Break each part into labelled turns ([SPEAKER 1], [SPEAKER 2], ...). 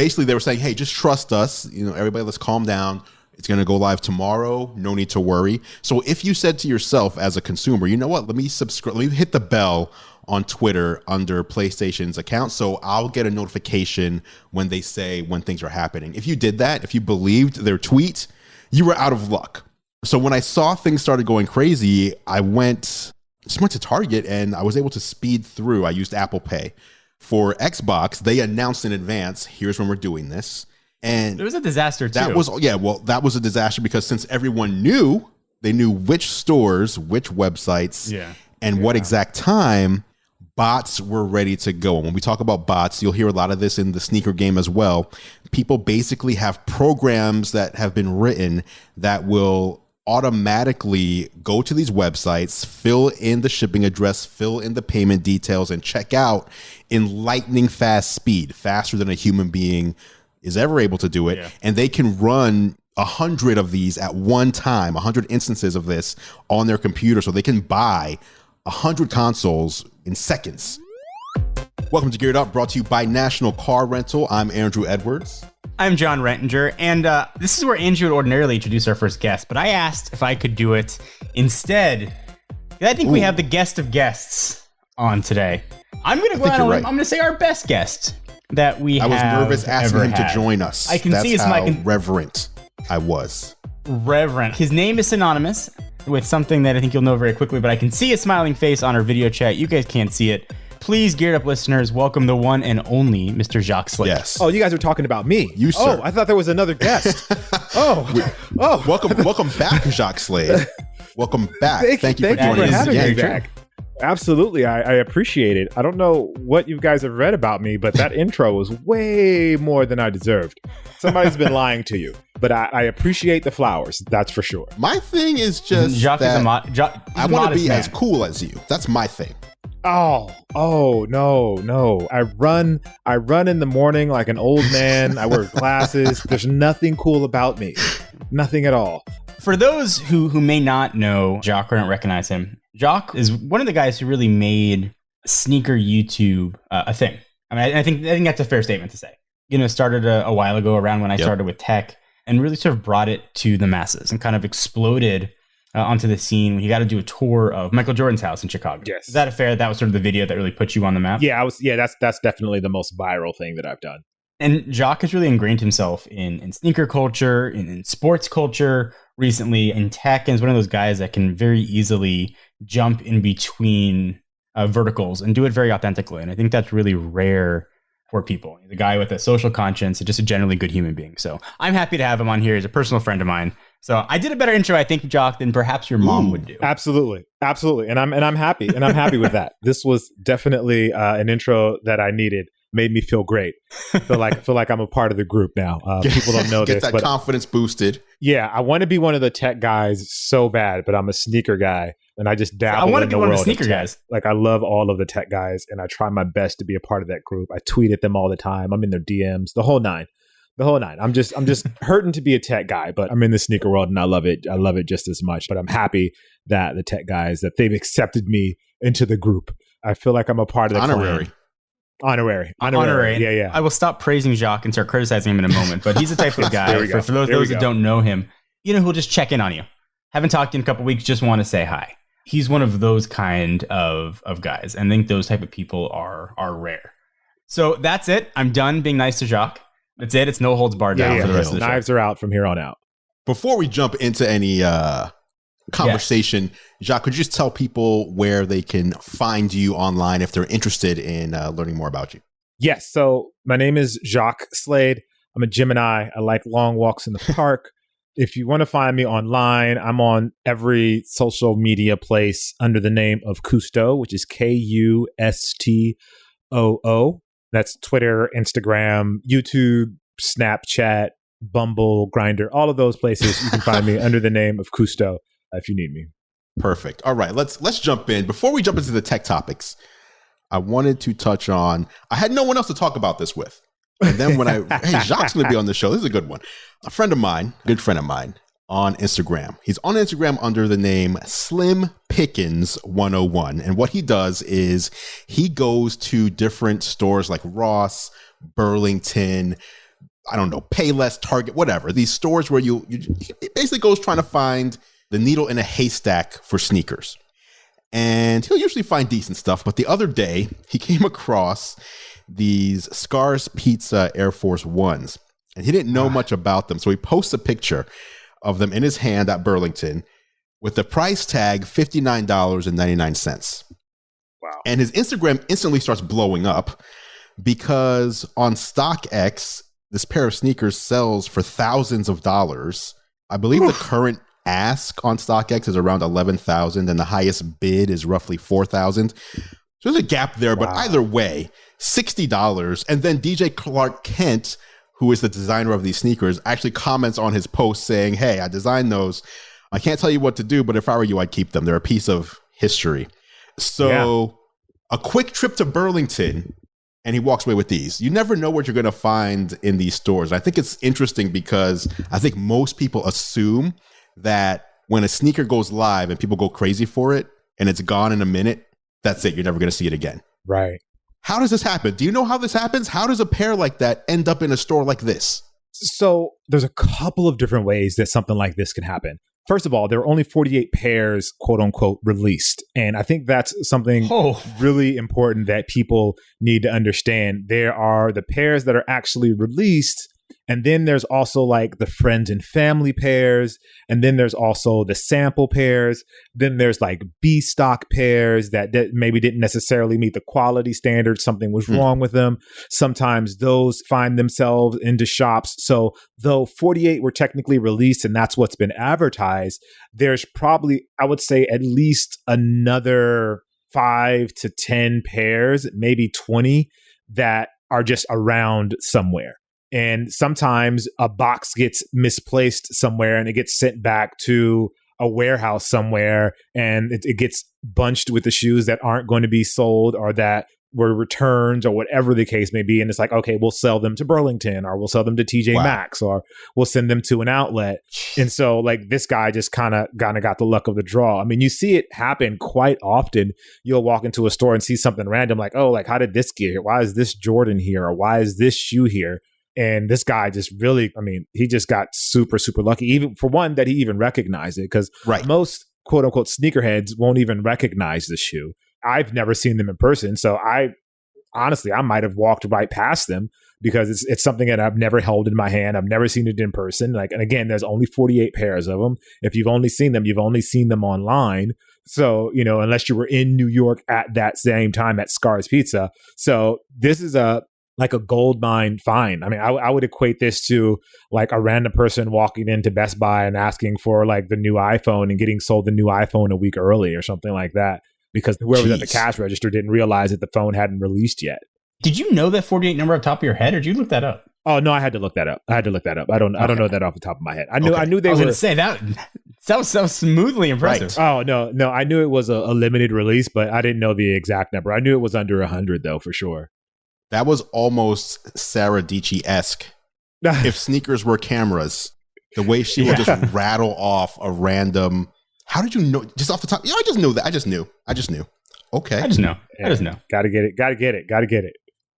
[SPEAKER 1] basically they were saying, hey, just trust us. Everybody, let's calm down. It's going to go live tomorrow. No need to worry. So if you said to yourself as a consumer, you know what, let me subscribe, let me hit the bell on Twitter under PlayStation's account, so I'll get a notification when they say when things are happening. If you did that, if you believed their tweet, you were out of luck. So when I saw things started going crazy, I just went to Target and I was able to speed through. I used Apple Pay. For Xbox, they announced in advance, here's when we're doing this. And
[SPEAKER 2] it was a disaster too.
[SPEAKER 1] That was a disaster because since everyone knew, they knew which stores, which websites, and what exact time bots were ready to go. And when we talk about bots, you'll hear a lot of this in the sneaker game as well. People basically have programs that have been written that will automatically go to these websites, fill in the shipping address, fill in the payment details, and check out in lightning fast speed, faster than a human being is ever able to do it. Yeah. And they can run 100 of these at one time, 100 instances of this on their computer, so they can buy 100 consoles in seconds. Welcome to Geared Up, brought to you by National Car Rental. I'm Andrew Edwards.
[SPEAKER 2] I'm John Rentinger, and this is where Andrew would ordinarily introduce our first guest, but I asked if I could do it instead. I think we have the guest of guests on today. I'm going to go out on I'm going to say our best guest that we have.
[SPEAKER 1] I was nervous asking him to join us.
[SPEAKER 2] I can see his mic.
[SPEAKER 1] Reverent I was.
[SPEAKER 2] Reverent. His name is synonymous with something that I think you'll know very quickly, but I can see his smiling face on our video chat. You guys can't see it. Please, Geared Up listeners, welcome the one and only Mr. Jacques Slade.
[SPEAKER 1] Yes.
[SPEAKER 3] Oh, you guys are talking about me.
[SPEAKER 1] You, sir.
[SPEAKER 3] Oh, I thought there was another guest.
[SPEAKER 1] Welcome back, Jacques Slade. Welcome back. Thank you for joining us again,
[SPEAKER 3] Jack. Absolutely. I appreciate it. I don't know what you guys have read about me, but that intro was way more than I deserved. Somebody's been lying to you, but I appreciate the flowers. That's for sure.
[SPEAKER 1] My thing is just
[SPEAKER 2] Jacques
[SPEAKER 1] that
[SPEAKER 2] I
[SPEAKER 1] want to be as cool as you. That's my thing.
[SPEAKER 3] Oh, no. I run in the morning like an old man. I wear glasses. There's nothing cool about me. Nothing at all.
[SPEAKER 2] For those who may not know Jacques or don't recognize him, Jacques is one of the guys who really made sneaker YouTube a thing. I mean, I think that's a fair statement to say. Started a while ago, around when I started with tech, and really sort of brought it to the masses and kind of exploded onto the scene when you got to do a tour of Michael Jordan's house in Chicago.
[SPEAKER 3] Yes.
[SPEAKER 2] Is that a fair? That was sort of the video that really put you on the map?
[SPEAKER 3] Yeah, that's definitely the most viral thing that I've done.
[SPEAKER 2] And Jacques has really ingrained himself in sneaker culture, in sports culture recently, in tech, and is one of those guys that can very easily jump in between verticals and do it very authentically. And I think that's really rare for people. He's a guy with a social conscience and just a generally good human being. So I'm happy to have him on here. He's a personal friend of mine. So I did a better intro, I think, Jacques, than perhaps your mom would do.
[SPEAKER 3] Absolutely. And I'm happy. And I'm happy with that. This was definitely an intro that I needed. Made me feel great. Feel like I'm a part of the group now. People don't know
[SPEAKER 1] this.
[SPEAKER 3] Get
[SPEAKER 1] that confidence boosted.
[SPEAKER 3] Yeah, I want to be one of the tech guys so bad, but I'm a sneaker guy, and I just dabble in the world. I want to be one of the sneaker guys. Like, I love all of the tech guys, and I try my best to be a part of that group. I tweet at them all the time. I'm in their DMs, the whole nine. I'm just hurting to be a tech guy, but I'm in the sneaker world, and I love it. I love it just as much. But I'm happy that the tech guys, that they've accepted me into the group. I feel like I'm a part of the
[SPEAKER 1] honorary.
[SPEAKER 3] Clan. Honorary. Yeah.
[SPEAKER 2] I will stop praising Jacques and start criticizing him in a moment, but he's the type of guy, for those that don't know him, who'll just check in on you. Haven't talked to you in a couple of weeks, just want to say hi. He's one of those kind of guys, and I think those type of people are rare. So that's it. I'm done being nice to Jacques. That's it. It's no holds barred down for the rest of the show.
[SPEAKER 3] Knives are out from here on out.
[SPEAKER 1] Before we jump into any conversation, Jacques, could you just tell people where they can find you online if they're interested in learning more about you?
[SPEAKER 3] Yes. So my name is Jacques Slade. I'm a Gemini. I like long walks in the park. If you want to find me online, I'm on every social media place under the name of Kustoo, which is Kustoo. That's Twitter, Instagram, YouTube, Snapchat, Bumble, Grindr, all of those places. You can find me under the name of Kustoo if you need me.
[SPEAKER 1] Perfect. All right, let's jump in. Before we jump into the tech topics, I wanted to touch on, I had no one else to talk about this with. And then when hey, Jacques going to be on the show. This is a good one. A friend of mine, good friend of mine on Instagram. He's on Instagram under the name Slim Pickens 101. And what he does is he goes to different stores like Ross, Burlington, I don't know, Payless, Target, whatever. These stores where he basically goes trying to find the needle in a haystack for sneakers. And he'll usually find decent stuff. But the other day, he came across these Scars Pizza Air Force Ones. And he didn't know much about them. So he posts a picture of them in his hand at Burlington with the price tag $59.99.
[SPEAKER 3] Wow.
[SPEAKER 1] And his Instagram instantly starts blowing up because on StockX, this pair of sneakers sells for thousands of dollars. I believe the current ask on StockX is around 11,000 and the highest bid is roughly 4,000. So there's a gap there, but either way, $60. And then DJ Clark Kent, who is the designer of these sneakers, actually comments on his post saying, hey, I designed those. I can't tell you what to do, but if I were you, I'd keep them. They're a piece of history. So a quick trip to Burlington, and he walks away with these. You never know what you're going to find in these stores. I think it's interesting because I think most people assume that when a sneaker goes live and people go crazy for it and it's gone in a minute, that's it. You're never going to see it again.
[SPEAKER 3] Right.
[SPEAKER 1] How does this happen? Do you know how this happens? How does a pair like that end up in a store like this?
[SPEAKER 3] So there's a couple of different ways that something like this can happen. First of all, there are only 48 pairs, quote unquote, released. And I think that's something really important that people need to understand. There are the pairs that are actually released. And then there's also like the friends and family pairs. And then there's also the sample pairs. Then there's like B stock pairs that maybe didn't necessarily meet the quality standards. Something was wrong with them. Sometimes those find themselves into shops. So though 48 were technically released and that's what's been advertised, there's probably, I would say, at least another 5 to 10 pairs, maybe 20 that are just around somewhere. And sometimes a box gets misplaced somewhere and it gets sent back to a warehouse somewhere and it gets bunched with the shoes that aren't going to be sold or that were returns or whatever the case may be. And it's like, okay, we'll sell them to Burlington or we'll sell them to TJ Maxx or we'll send them to an outlet. And so like this guy just kind of got the luck of the draw. I mean, you see it happen quite often. You'll walk into a store and see something random like, oh, like how did this get here? Why is this Jordan here? Or why is this shoe here? And this guy just really, I mean, he just got super, super lucky, even for one, that he even recognized it. Because most quote unquote sneakerheads won't even recognize the shoe. I've never seen them in person. So I might have walked right past them because it's something that I've never held in my hand. I've never seen it in person. Like, and again, there's only 48 pairs of them. If you've only seen them, you've only seen them online. So, you know, unless you were in New York at that same time at Scars Pizza. So this is like a gold mine find. I mean, I would equate this to like a random person walking into Best Buy and asking for like the new iPhone and getting sold the new iPhone a week early or something like that because whoever was at the cash register didn't realize that the phone hadn't released yet.
[SPEAKER 2] Did you know that 48 number off the top of your head, or did you look that up?
[SPEAKER 3] Oh no, I had to look that up. I don't know that off the top of my head. I knew they were.
[SPEAKER 2] I was going to say that was so smoothly impressive.
[SPEAKER 3] Right. Oh no, I knew it was a limited release, but I didn't know the exact number. I knew it was under 100 though, for sure.
[SPEAKER 1] That was almost Sarah Dietschy-esque. If sneakers were cameras, the way she would just rattle off a random. How did you know? Just off the top? Yeah, I just knew that. I just knew. Okay.
[SPEAKER 2] I just know.
[SPEAKER 3] Gotta get it.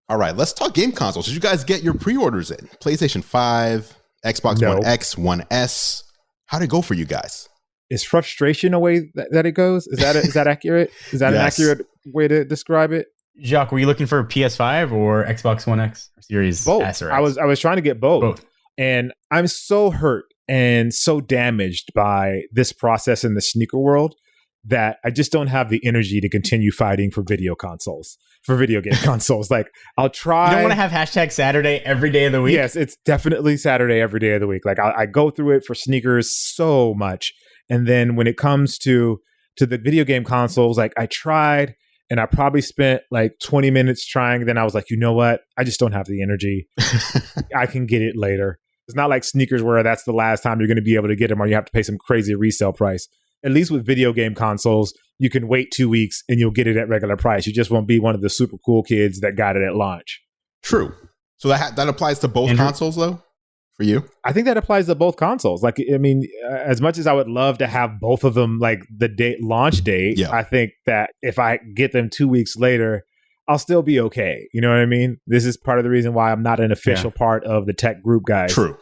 [SPEAKER 1] All right, let's talk game consoles. Did you guys get your pre-orders in? PlayStation 5, Xbox One X, One S. How'd it go for you guys?
[SPEAKER 3] Is frustration a way that it goes? Is that accurate? Is that an accurate way to describe it?
[SPEAKER 2] Jacques, were you looking for PS5 or Xbox One X or Series
[SPEAKER 3] both.
[SPEAKER 2] S or X?
[SPEAKER 3] I was trying to get both. And I'm so hurt and so damaged by this process in the sneaker world that I just don't have the energy to continue fighting for video game consoles. Like, I'll try.
[SPEAKER 2] You don't want to have hashtag Saturday every day of the week?
[SPEAKER 3] Yes, it's definitely Saturday every day of the week. Like, I go through it for sneakers so much. And then when it comes to the video game consoles, like, I tried. And I probably spent like 20 minutes trying. Then I was like, you know what? I just don't have the energy. I can get it later. It's not like sneakers where that's the last time you're going to be able to get them or you have to pay some crazy resale price. At least with video game consoles, you can wait 2 weeks and you'll get it at regular price. You just won't be one of the super cool kids that got it at launch.
[SPEAKER 1] True. So that applies to both consoles though? For you?
[SPEAKER 3] I think that applies to both consoles. Like, I mean, as much as I would love to have both of them like the launch date, I think that if I get them 2 weeks later, I'll still be okay. You know what I mean? This is part of the reason why I'm not an official part of the tech group, guys.
[SPEAKER 1] True.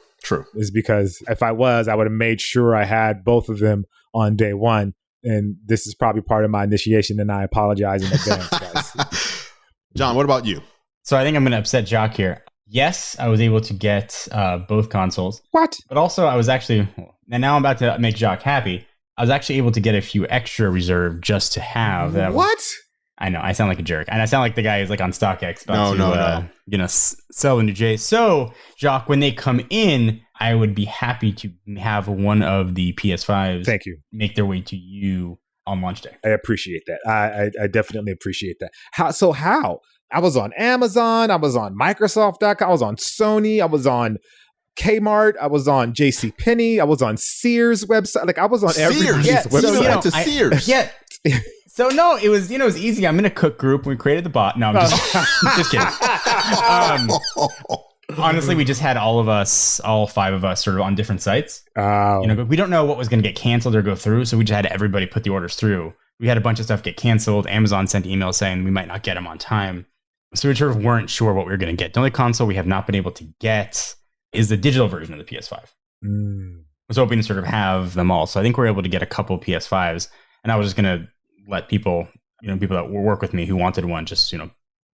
[SPEAKER 3] Is because if I was, I would have made sure I had both of them on day one. And this is probably part of my initiation, and I apologize in advance, guys.
[SPEAKER 1] John, what about you?
[SPEAKER 2] So I think I'm going to upset Jacques here. Yes, I was able to get both consoles.
[SPEAKER 3] What?
[SPEAKER 2] But also I was actually, and now I'm about to make Jacques happy. I was actually able to get a few extra reserved just to have.
[SPEAKER 3] What?
[SPEAKER 2] I know, I sound like a jerk. And I sound like the guy who's like on StockX about
[SPEAKER 1] no.
[SPEAKER 2] Sell the new J. So, Jacques, when they come in, I would be happy to have one of the PS5s
[SPEAKER 3] Thank you.
[SPEAKER 2] make their way to you on launch day.
[SPEAKER 3] I appreciate that. I definitely appreciate that. How? I was on Amazon. I was on Microsoft.com. I was on Sony. I was on Kmart. I was on JCPenney. I was on Sears website. Like I was on every website.
[SPEAKER 1] So, went to Sears.
[SPEAKER 2] So no, it was easy. I'm in a cook group. We created the bot. No, I'm just kidding. Honestly, we just had all 5 of us sort of on different sites. But we don't know what was going to get canceled or go through. So we just had everybody put the orders through. We had a bunch of stuff get canceled. Amazon sent emails saying we might not get them on time. So we sort of weren't sure what we were going to get. The only console we have not been able to get is the digital version of the PS5. I was hoping to sort of have them all. So I think we're able to get a couple PS5s. And I was just going to let people that work with me who wanted one, just,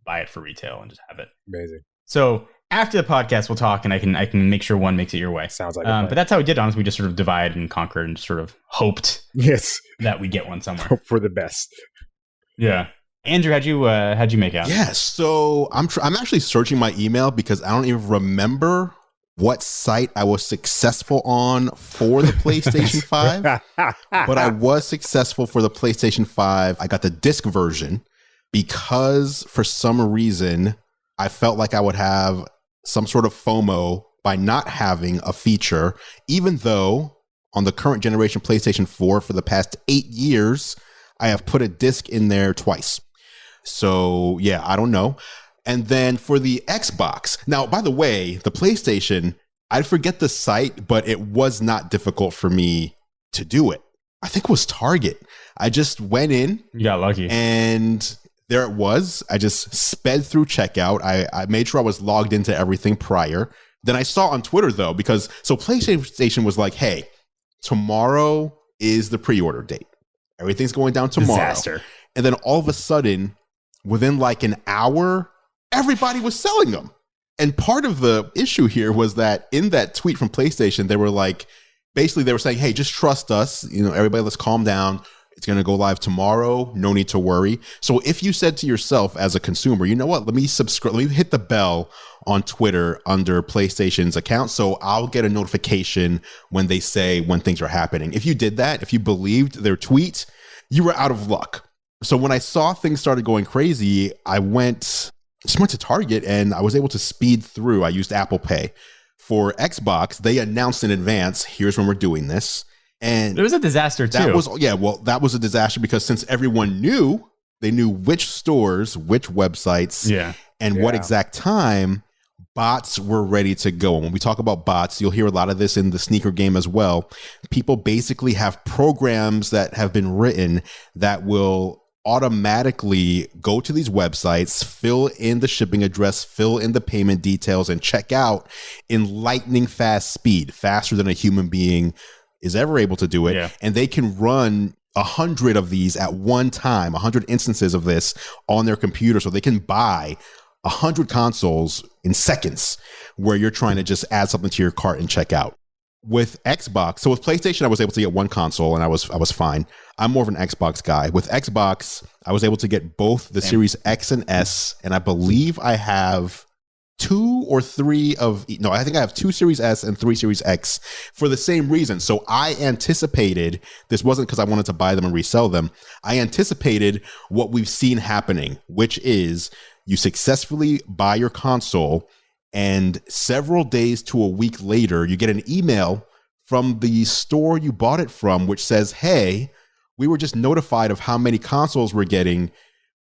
[SPEAKER 2] buy it for retail and just have it.
[SPEAKER 3] Amazing.
[SPEAKER 2] So after the podcast, we'll talk and I can make sure one makes it your way.
[SPEAKER 3] Sounds like
[SPEAKER 2] but that's how we did, honestly. We just sort of divided and conquered and sort of hoped that we get one somewhere.
[SPEAKER 3] Hope for the best.
[SPEAKER 2] Yeah. Andrew, how'd you make out?
[SPEAKER 1] Yeah, so I'm actually searching my email because I don't even remember what site I was successful on for the PlayStation 5, but I was successful for the PlayStation 5. I got the disc version because for some reason I felt like I would have some sort of FOMO by not having a feature, even though on the current generation PlayStation 4 for the past 8 years, I have put a disc in there twice. So yeah, I don't know. And then for the Xbox, now, by the way, the PlayStation, I forget the site, but it was not difficult for me to do it. I think it was Target. I just went in.
[SPEAKER 2] You got lucky.
[SPEAKER 1] And there it was. I just sped through checkout. I made sure I was logged into everything prior. Then I saw on Twitter, though, because PlayStation was like, hey, tomorrow is the pre-order date. Everything's going down tomorrow.
[SPEAKER 2] Disaster.
[SPEAKER 1] And then all of a sudden, within like an hour, everybody was selling them. And part of the issue here was that in that tweet from PlayStation, they were like, basically they were saying, hey, just trust us. Everybody, let's calm down. It's going to go live tomorrow. No need to worry. So if you said to yourself as a consumer, you know what, let me subscribe, let me hit the bell on Twitter under PlayStation's account, so I'll get a notification when they say when things are happening. If you did that, if you believed their tweet, you were out of luck. So when I saw things started going crazy, I went to Target and I was able to speed through. I used Apple Pay. For Xbox, they announced in advance, here's when we're doing this. And
[SPEAKER 2] it was a disaster too.
[SPEAKER 1] That was a disaster because since everyone knew, they knew which stores, which websites, and what exact time, bots were ready to go. And when we talk about bots, you'll hear a lot of this in the sneaker game as well. People basically have programs that have been written that will automatically go to these websites, fill in the shipping address, fill in the payment details, and check out in lightning fast speed, faster than a human being is ever able to do it. Yeah. And they can run 100 of these at one time, 100 instances of this on their computer. So they can buy 100 consoles in seconds where you're trying to just add something to your cart and check out. With Xbox, so with PlayStation, I was able to get one console and I was fine. I'm more of an Xbox guy. With Xbox, I was able to get both the Series X and S, and I believe I have I think I have 2 Series S and 3 Series X for the same reason. So I anticipated, this wasn't because I wanted to buy them and resell them. I anticipated what we've seen happening, which is you successfully buy your console and several days to a week later, you get an email from the store you bought it from, which says, hey, we were just notified of how many consoles we're getting.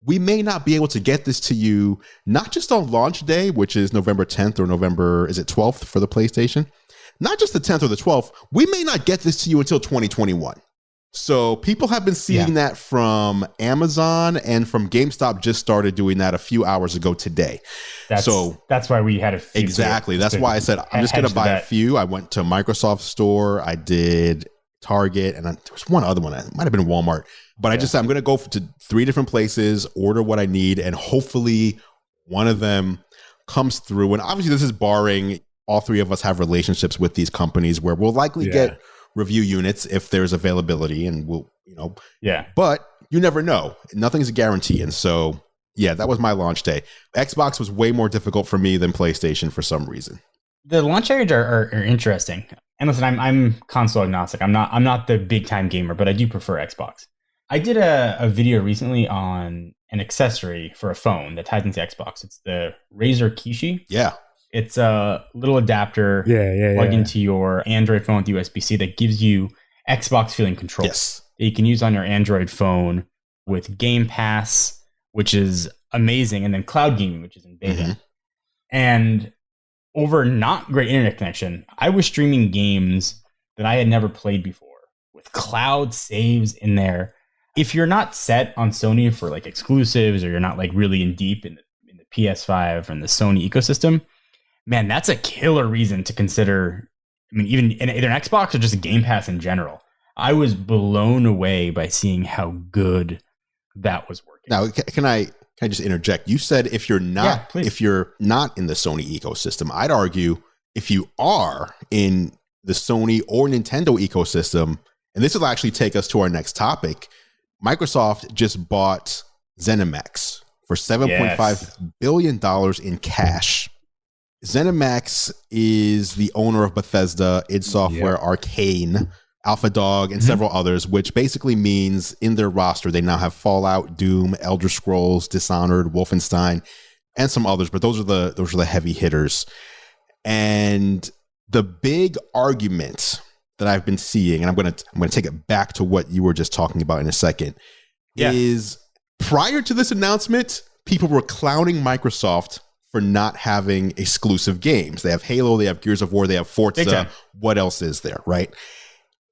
[SPEAKER 1] We may not be able to get this to you, not just on launch day, which is November 10th or November, is it 12th for the PlayStation? Not just the 10th or the 12th. We may not get this to you until 2021. So people have been seeing that from Amazon, and from GameStop just started doing that a few hours ago today.
[SPEAKER 2] That's why we had a few.
[SPEAKER 1] Exactly. That's why I said I'm just going to buy a few. I went to Microsoft Store. I did Target, and there was one other one. It might have been Walmart. But I just said I'm going to go to 3 different places, order what I need, and hopefully one of them comes through. And obviously this is barring all 3 of us have relationships with these companies where we'll likely get review units if there's availability, and we'll, but you never know. Nothing's a guarantee. And so, that was my launch day. Xbox was way more difficult for me than PlayStation for some reason.
[SPEAKER 2] The launch days are interesting. And listen, I'm console agnostic. I'm not the big time gamer, but I do prefer Xbox. I did a video recently on an accessory for a phone that ties into Xbox. It's the Razer Kishi.
[SPEAKER 1] Yeah.
[SPEAKER 2] It's a little adapter plug into your Android phone with USB-C that gives you Xbox feeling control.
[SPEAKER 1] Yes.
[SPEAKER 2] That you can use on your Android phone with Game Pass, which is amazing, and then cloud gaming, which is in beta. Mm-hmm. And over not great internet connection, I was streaming games that I had never played before with cloud saves in there. If you're not set on Sony for like exclusives, or you're not like really in deep in the PS5 and the Sony ecosystem, man, that's a killer reason to consider. I mean, even in either an Xbox or just a Game Pass in general. I was blown away by seeing how good that was working.
[SPEAKER 1] Now, can I just interject? You said if you're not in the Sony ecosystem, I'd argue if you are in the Sony or Nintendo ecosystem, and this will actually take us to our next topic. Microsoft just bought ZeniMax for $7.5 billion in cash. ZeniMax is the owner of Bethesda, id Software, Arcane, Alpha Dog, and several others, which basically means in their roster, they now have Fallout, Doom, Elder Scrolls, Dishonored, Wolfenstein, and some others, but those are the heavy hitters. And the big argument that I've been seeing, and I'm going to take it back to what you were just talking about in a second, is prior to this announcement, people were clowning Microsoft for not having exclusive games. They have Halo, they have Gears of War, they have Forza. What else is there, right?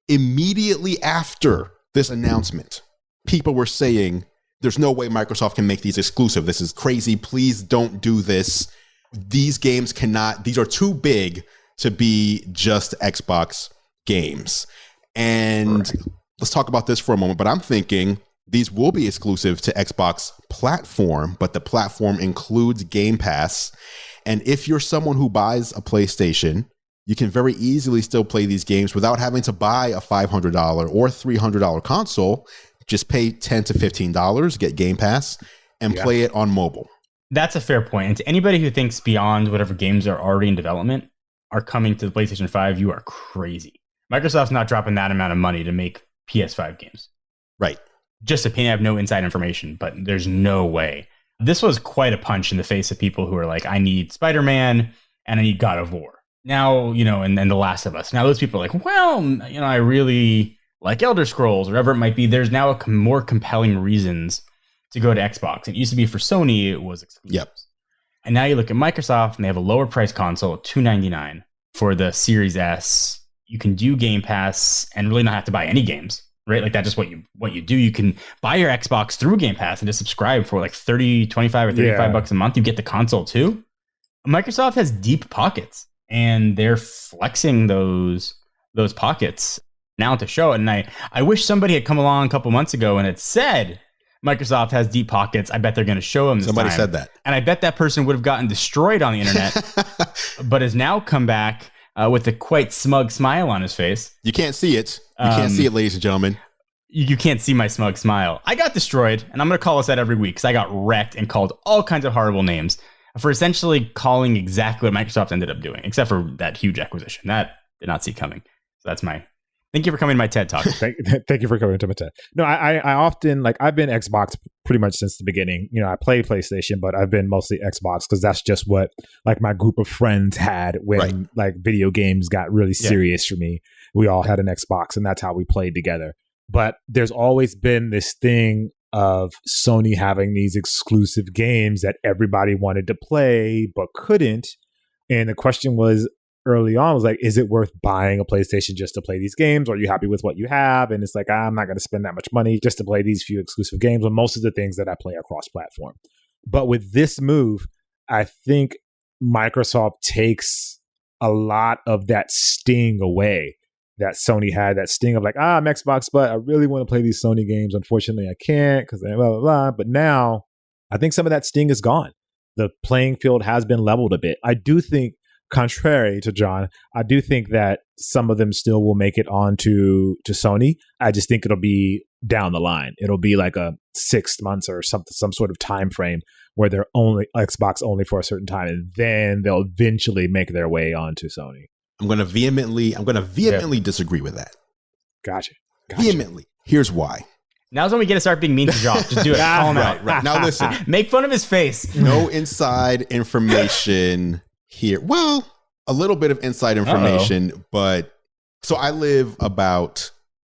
[SPEAKER 1] Immediately after this announcement, people were saying, there's no way Microsoft can make these exclusive. This is crazy. Please don't do this. These games these are too big to be just Xbox games. And let's talk about this for a moment, but I'm thinking these will be exclusive to Xbox platform, but the platform includes Game Pass. And if you're someone who buys a PlayStation, you can very easily still play these games without having to buy a $500 or $300 console. Just pay $10 to $15, get Game Pass, and play it on mobile.
[SPEAKER 2] That's a fair point. And to anybody who thinks beyond whatever games are already in development are coming to the PlayStation 5, you are crazy. Microsoft's not dropping that amount of money to make PS5 games.
[SPEAKER 1] Right.
[SPEAKER 2] Just opinion, I have no inside information, but there's no way. This was quite a punch in the face of people who are like, I need Spider-Man and I need God of War. Now, and The Last of Us. Now those people are like, well, I really like Elder Scrolls or whatever it might be. There's now more compelling reasons to go to Xbox. It used to be for Sony, it was exclusives.
[SPEAKER 1] Yep.
[SPEAKER 2] And now you look at Microsoft and they have a lower price console at $299 for the Series S. You can do Game Pass and really not have to buy any games. Right? Like that's just what you do. You can buy your Xbox through Game Pass and just subscribe for like 30, 25 or 35 bucks a month. You get the console too. Microsoft has deep pockets and they're flexing those pockets now to show it. And I wish somebody had come along a couple months ago and had said Microsoft has deep pockets. I bet they're going to show them this
[SPEAKER 1] Somebody
[SPEAKER 2] time.
[SPEAKER 1] said that.
[SPEAKER 2] And I bet that person would have gotten destroyed on the internet, but has now come back with a quite smug smile on his face.
[SPEAKER 1] You can't see it. You can't see it, ladies and gentlemen.
[SPEAKER 2] You can't see my smug smile. I got destroyed, and I'm going to call us that every week because I got wrecked and called all kinds of horrible names for essentially calling exactly what Microsoft ended up doing, except for that huge acquisition. That did not see coming. So that's my... Thank you for coming to my TED Talk.
[SPEAKER 3] Thank you for coming to my TED. No, I often, I've been Xbox pretty much since the beginning. I play PlayStation, but I've been mostly Xbox because that's just what my group of friends had when video games got really serious for me. We all had an Xbox and that's how we played together. But there's always been this thing of Sony having these exclusive games that everybody wanted to play but couldn't. And the question was, early on was like, is it worth buying a PlayStation just to play these games? Or are you happy with what you have? And it's like, I'm not going to spend that much money just to play these few exclusive games when most of the things that I play are cross-platform. But with this move, I think Microsoft takes a lot of that sting away that Sony had, that sting of like, I'm Xbox, but I really want to play these Sony games. Unfortunately, I can't because blah, blah, blah. But now I think some of that sting is gone. The playing field has been leveled a bit. I do think, contrary to John, I do think that some of them still will make it on to Sony. I just think it'll be down the line. It'll be like a 6 months or some sort of time frame where they're only Xbox only for a certain time, and then they'll eventually make their way onto Sony.
[SPEAKER 1] I'm going to vehemently disagree with that.
[SPEAKER 3] Gotcha.
[SPEAKER 1] Vehemently. Here's why.
[SPEAKER 2] Now's when we get to start being mean to Jacques. Just do it. Call him out.
[SPEAKER 1] Right. Now listen.
[SPEAKER 2] Make fun of his face.
[SPEAKER 1] No inside information here. Well, a little bit of inside information, but so I live about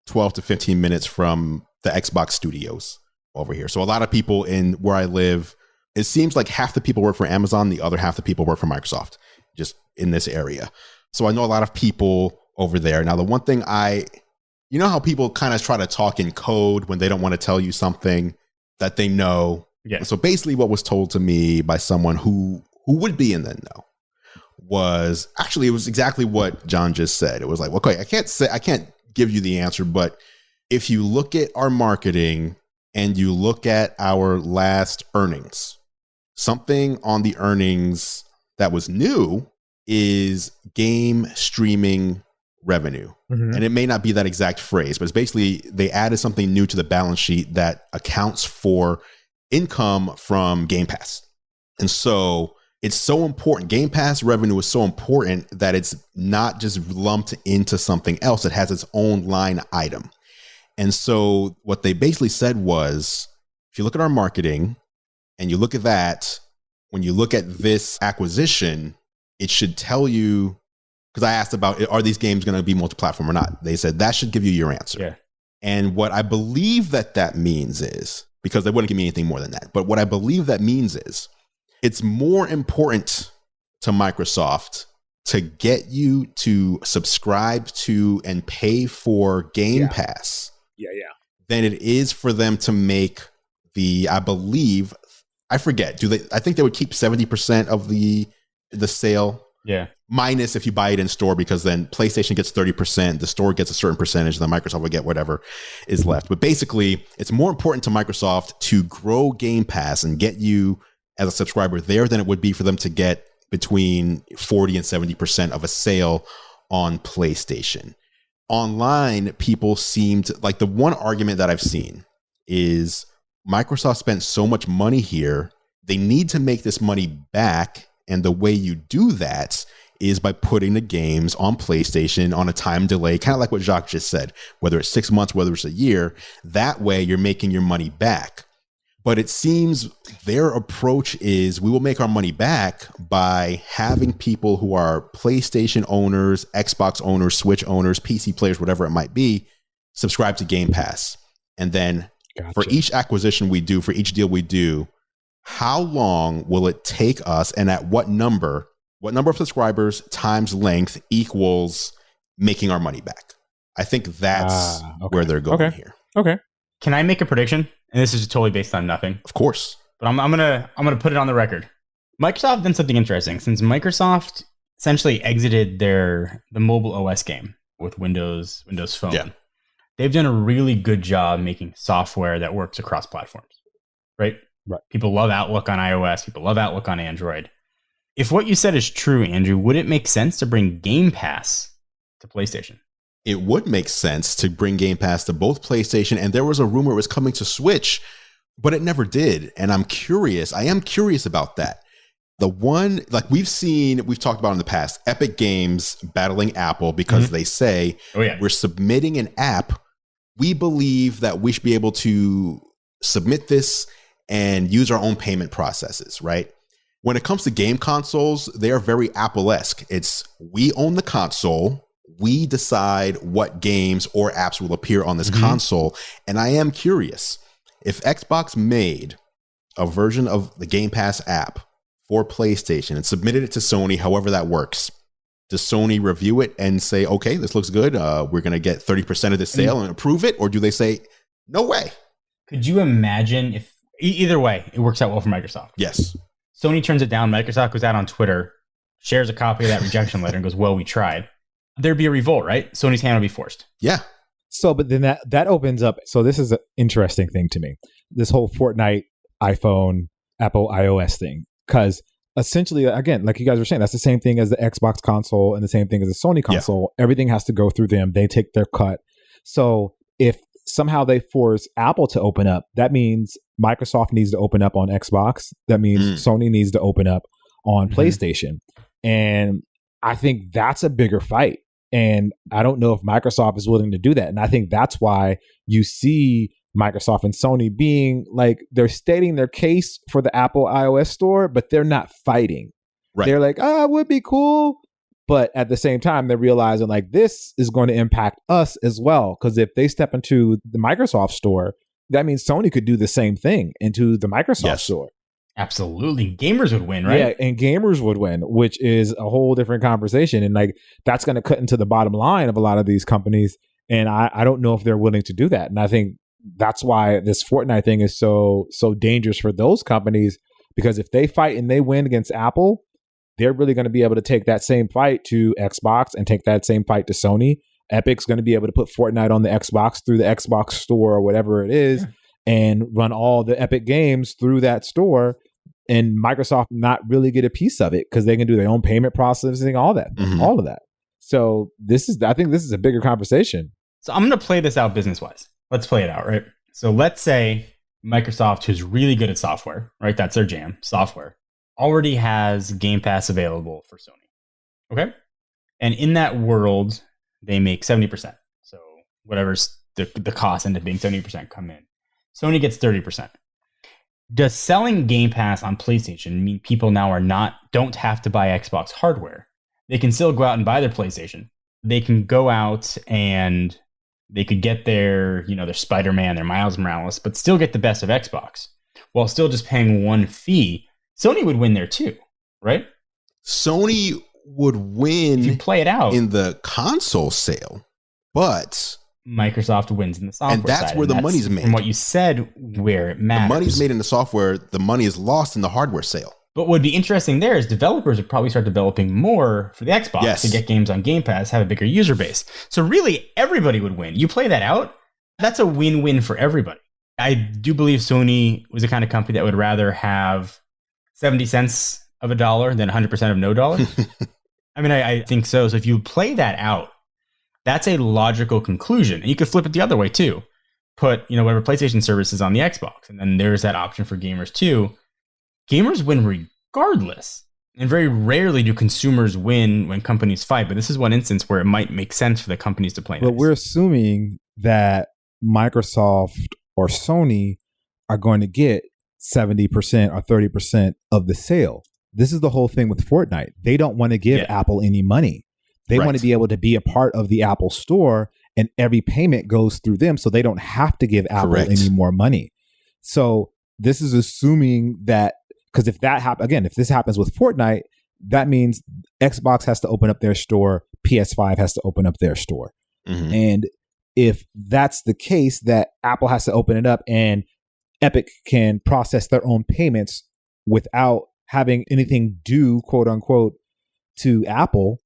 [SPEAKER 1] 12 to 15 minutes from the Xbox studios over here. So a lot of people in where I live, it seems like half the people work for Amazon, the other half the people work for Microsoft, just in this area. So I know a lot of people over there. Now, the one thing you know how people kind of try to talk in code when they don't want to tell you something that they know?
[SPEAKER 2] Yeah.
[SPEAKER 1] So basically what was told to me by someone who would be in the know was actually, it was exactly what John just said. It was like, okay, I can't give you the answer, but if you look at our marketing and you look at our last earnings, something on the earnings that was new is game streaming revenue. Mm-hmm. And it may not be that exact phrase, but it's basically they added something new to the balance sheet that accounts for income from Game Pass. And so it's so important. Game Pass revenue is so important that it's not just lumped into something else. It has its own line item. And so what they basically said was, if you look at our marketing and you look at that, when you look at this acquisition, it should tell you, because I asked about, are these games going to be multi-platform or not? They said that should give you your answer.
[SPEAKER 2] Yeah.
[SPEAKER 1] And what I believe that means is, because they wouldn't give me anything more than that, but what I believe that means is it's more important to Microsoft to get you to subscribe to and pay for Game Pass than it is for them to make I think they would keep 70% of the sale.
[SPEAKER 2] Yeah.
[SPEAKER 1] Minus if you buy it in store, because then PlayStation gets 30%, the store gets a certain percentage, then Microsoft will get whatever is left. But basically, it's more important to Microsoft to grow Game Pass and get you as a subscriber there than it would be for them to get between 40 and 70% of a sale on PlayStation. Online, people seemed like, the one argument that I've seen is Microsoft spent so much money here, they need to make this money back. And the way you do that is by putting the games on PlayStation on a time delay, kind of like what Jacques just said, whether it's 6 months, whether it's a year. That way you're making your money back. But it seems their approach is, we will make our money back by having people who are PlayStation owners, Xbox owners, Switch owners, PC players, whatever it might be, subscribe to Game Pass. And then for each acquisition we do, for each deal we do, how long will it take us, and at what number of subscribers times length equals making our money back? I think that's where they're going here.
[SPEAKER 3] Okay.
[SPEAKER 2] Can I make a prediction? And this is totally based on nothing.
[SPEAKER 1] Of course.
[SPEAKER 2] But I'm gonna put it on the record. Microsoft done something interesting. Since Microsoft essentially exited the mobile OS game with Windows Phone, they've done a really good job making software that works across platforms. Right?
[SPEAKER 3] Right.
[SPEAKER 2] People love Outlook on iOS. People love Outlook on Android. If what you said is true, Andrew, would it make sense to bring Game Pass to PlayStation?
[SPEAKER 1] It would make sense to bring Game Pass to both PlayStation, and there was a rumor it was coming to Switch, but it never did. And I am curious about that. The one, like we've talked about in the past, Epic Games battling Apple because they say, we're submitting an app. We believe that we should be able to submit this and use our own payment processes, right? When it comes to game consoles, they are very Apple-esque. It's, we own the console. We decide what games or apps will appear on this console. And I am curious, if Xbox made a version of the Game Pass app for PlayStation and submitted it to Sony, however that works, Does Sony review it and say, okay, this looks good, we're going to get 30% of the sale and approve it? Or do they say, no way?
[SPEAKER 2] Could you imagine if, either way, it works out well for Microsoft?
[SPEAKER 1] Yes.
[SPEAKER 2] Sony turns it down. Microsoft goes out on Twitter, shares a copy of that rejection letter and goes, well, we tried. There'd be a revolt, right? Sony's hand would be forced.
[SPEAKER 1] Yeah.
[SPEAKER 3] So, but then that opens up. So this is an interesting thing to me. This whole Fortnite, iPhone, Apple iOS thing. Because essentially, again, like you guys were saying, that's the same thing as the Xbox console and the same thing as the Sony console. Yeah. Everything has to go through them. They take their cut. So if somehow they force Apple to open up, that means Microsoft needs to open up on Xbox. That means Sony needs to open up on PlayStation. And I think that's a bigger fight. And I don't know if Microsoft is willing to do that. And I think that's why you see Microsoft and Sony being like, they're stating their case for the Apple iOS store, but they're not fighting. Right. They're like, it would be cool. But at the same time, they're realizing like this is going to impact us as well. Because if they step into the Microsoft store, that means Sony could do the same thing into the Microsoft store.
[SPEAKER 2] Absolutely. Gamers would win, right?
[SPEAKER 3] Yeah, and gamers would win, which is a whole different conversation. And like that's going to cut into the bottom line of a lot of these companies. And I don't know if they're willing to do that. And I think that's why this Fortnite thing is so dangerous for those companies, because if they fight and they win against Apple, they're really going to be able to take that same fight to Xbox and take that same fight to Sony. Epic's going to be able to put Fortnite on the Xbox through the Xbox store or whatever it is and run all the Epic games through that store, and Microsoft not really get a piece of it because they can do their own payment processing, all that, all of that. So I think this is a bigger conversation.
[SPEAKER 2] So I'm going to play this out business-wise. Let's play it out, right? So let's say Microsoft, who's really good at software, right? That's their jam, software, already has Game Pass available for Sony. Okay? And in that world, they make 70%. So whatever's the cost end up being 70% come in. Sony gets 30%. Does selling Game Pass on PlayStation mean people now don't have to buy Xbox hardware? They can still go out and buy their PlayStation. They can go out and they could get their Spider-Man, their Miles Morales, but still get the best of Xbox while still just paying one fee. Sony would win there too, right?
[SPEAKER 1] Sony would win
[SPEAKER 2] if you play it out
[SPEAKER 1] in the console sale, but
[SPEAKER 2] Microsoft wins in the software
[SPEAKER 1] and that's
[SPEAKER 2] side,
[SPEAKER 1] where the money's made.
[SPEAKER 2] From what you said, where it matters.
[SPEAKER 1] The money's made in the software. The money is lost in the hardware sale.
[SPEAKER 2] But what would be interesting there is developers would probably start developing more for the Xbox to get games on Game Pass, have a bigger user base. So really, everybody would win. You play that out, that's a win-win for everybody. I do believe Sony was the kind of company that would rather have 70 cents of a dollar than 100% of no dollar. I mean, I think so. So if you play that out, that's a logical conclusion. And you could flip it the other way too. Put, whatever PlayStation services on the Xbox. And then there's that option for gamers too. Gamers win regardless. And very rarely do consumers win when companies fight. But this is one instance where it might make sense for the companies to play.
[SPEAKER 3] But we're assuming that Microsoft or Sony are going to get 70% or 30% of the sale. This is the whole thing with Fortnite. They don't want to give Apple any money. They want to be able to be a part of the Apple store, and every payment goes through them, so they don't have to give Apple any more money. So this is assuming that, because if this happens with Fortnite, that means Xbox has to open up their store, PS5 has to open up their store. And if that's the case, that Apple has to open it up and Epic can process their own payments without having anything due, quote unquote, to Apple,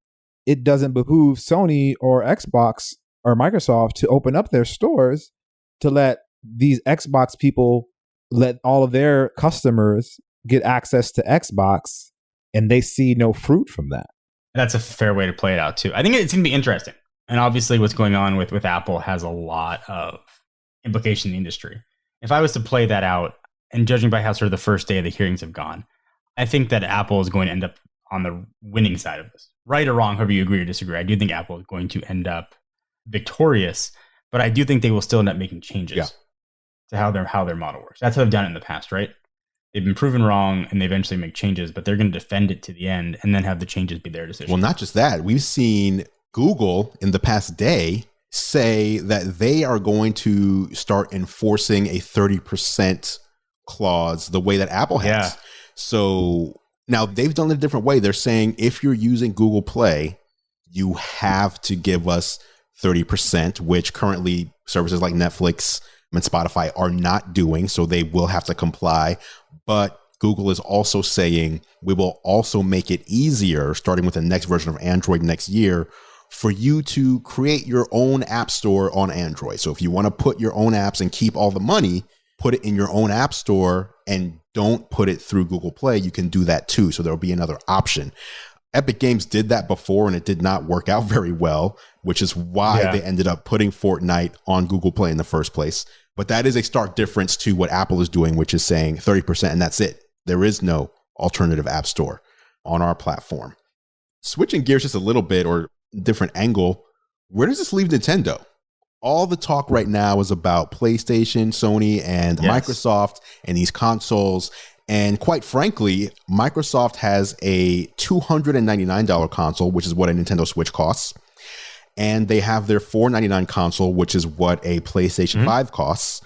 [SPEAKER 3] it doesn't behoove Sony or Xbox or Microsoft to open up their stores to let these Xbox people, let all of their customers get access to Xbox, and they see no fruit from that.
[SPEAKER 2] That's a fair way to play it out too. I think it's going to be interesting. And obviously what's going on with Apple has a lot of implication in the industry. If I was to play that out, and judging by how sort of the first day of the hearings have gone, I think that Apple is going to end up on the winning side of this. Right or wrong, however you agree or disagree, I do think Apple is going to end up victorious, but I do think they will still end up making changes to how their model works. That's how they've done it in the past, right? They've been proven wrong and they eventually make changes, but they're going to defend it to the end and then have the changes be their decision.
[SPEAKER 1] Well, not just that. We've seen Google in the past day say that they are going to start enforcing a 30% clause the way that Apple has.
[SPEAKER 2] Yeah.
[SPEAKER 1] So now they've done it a different way. They're saying if you're using Google Play you have to give us 30%, which currently services like Netflix and Spotify are not doing. So they will have to comply. But Google is also saying we will also make it easier, starting with the next version of Android next year, for you to create your own app store on Android. So if you want to put your own apps and keep all the money, put it in your own app store and don't put it through Google Play. You can do that too. So there'll be another option. Epic Games did that before and it did not work out very well, which is why they ended up putting Fortnite on Google Play in the first place. But that is a stark difference to what Apple is doing, which is saying 30% and that's it. There is no alternative app store on our platform. Switching gears just a little bit or different angle, where does this leave Nintendo? All the talk right now is about PlayStation, Sony, and Microsoft and these consoles. And quite frankly, Microsoft has a $299 console, which is what a Nintendo Switch costs. And they have their $499 console, which is what a PlayStation 5 costs.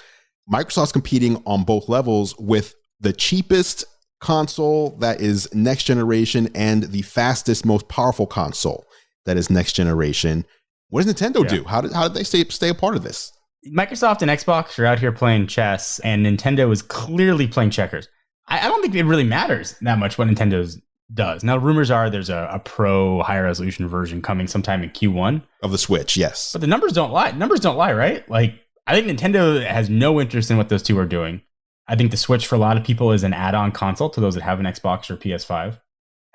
[SPEAKER 1] Microsoft's competing on both levels with the cheapest console that is next generation and the fastest, most powerful console that is next generation. What does Nintendo do? How did they stay a part of this?
[SPEAKER 2] Microsoft and Xbox are out here playing chess, and Nintendo is clearly playing checkers. I don't think it really matters that much what Nintendo does. Now, rumors are there's a pro high resolution version coming sometime in Q1
[SPEAKER 1] of the Switch. Yes,
[SPEAKER 2] but the numbers don't lie. Numbers don't lie, right? Like, I think Nintendo has no interest in what those two are doing. I think the Switch for a lot of people is an add-on console to those that have an Xbox or PS5.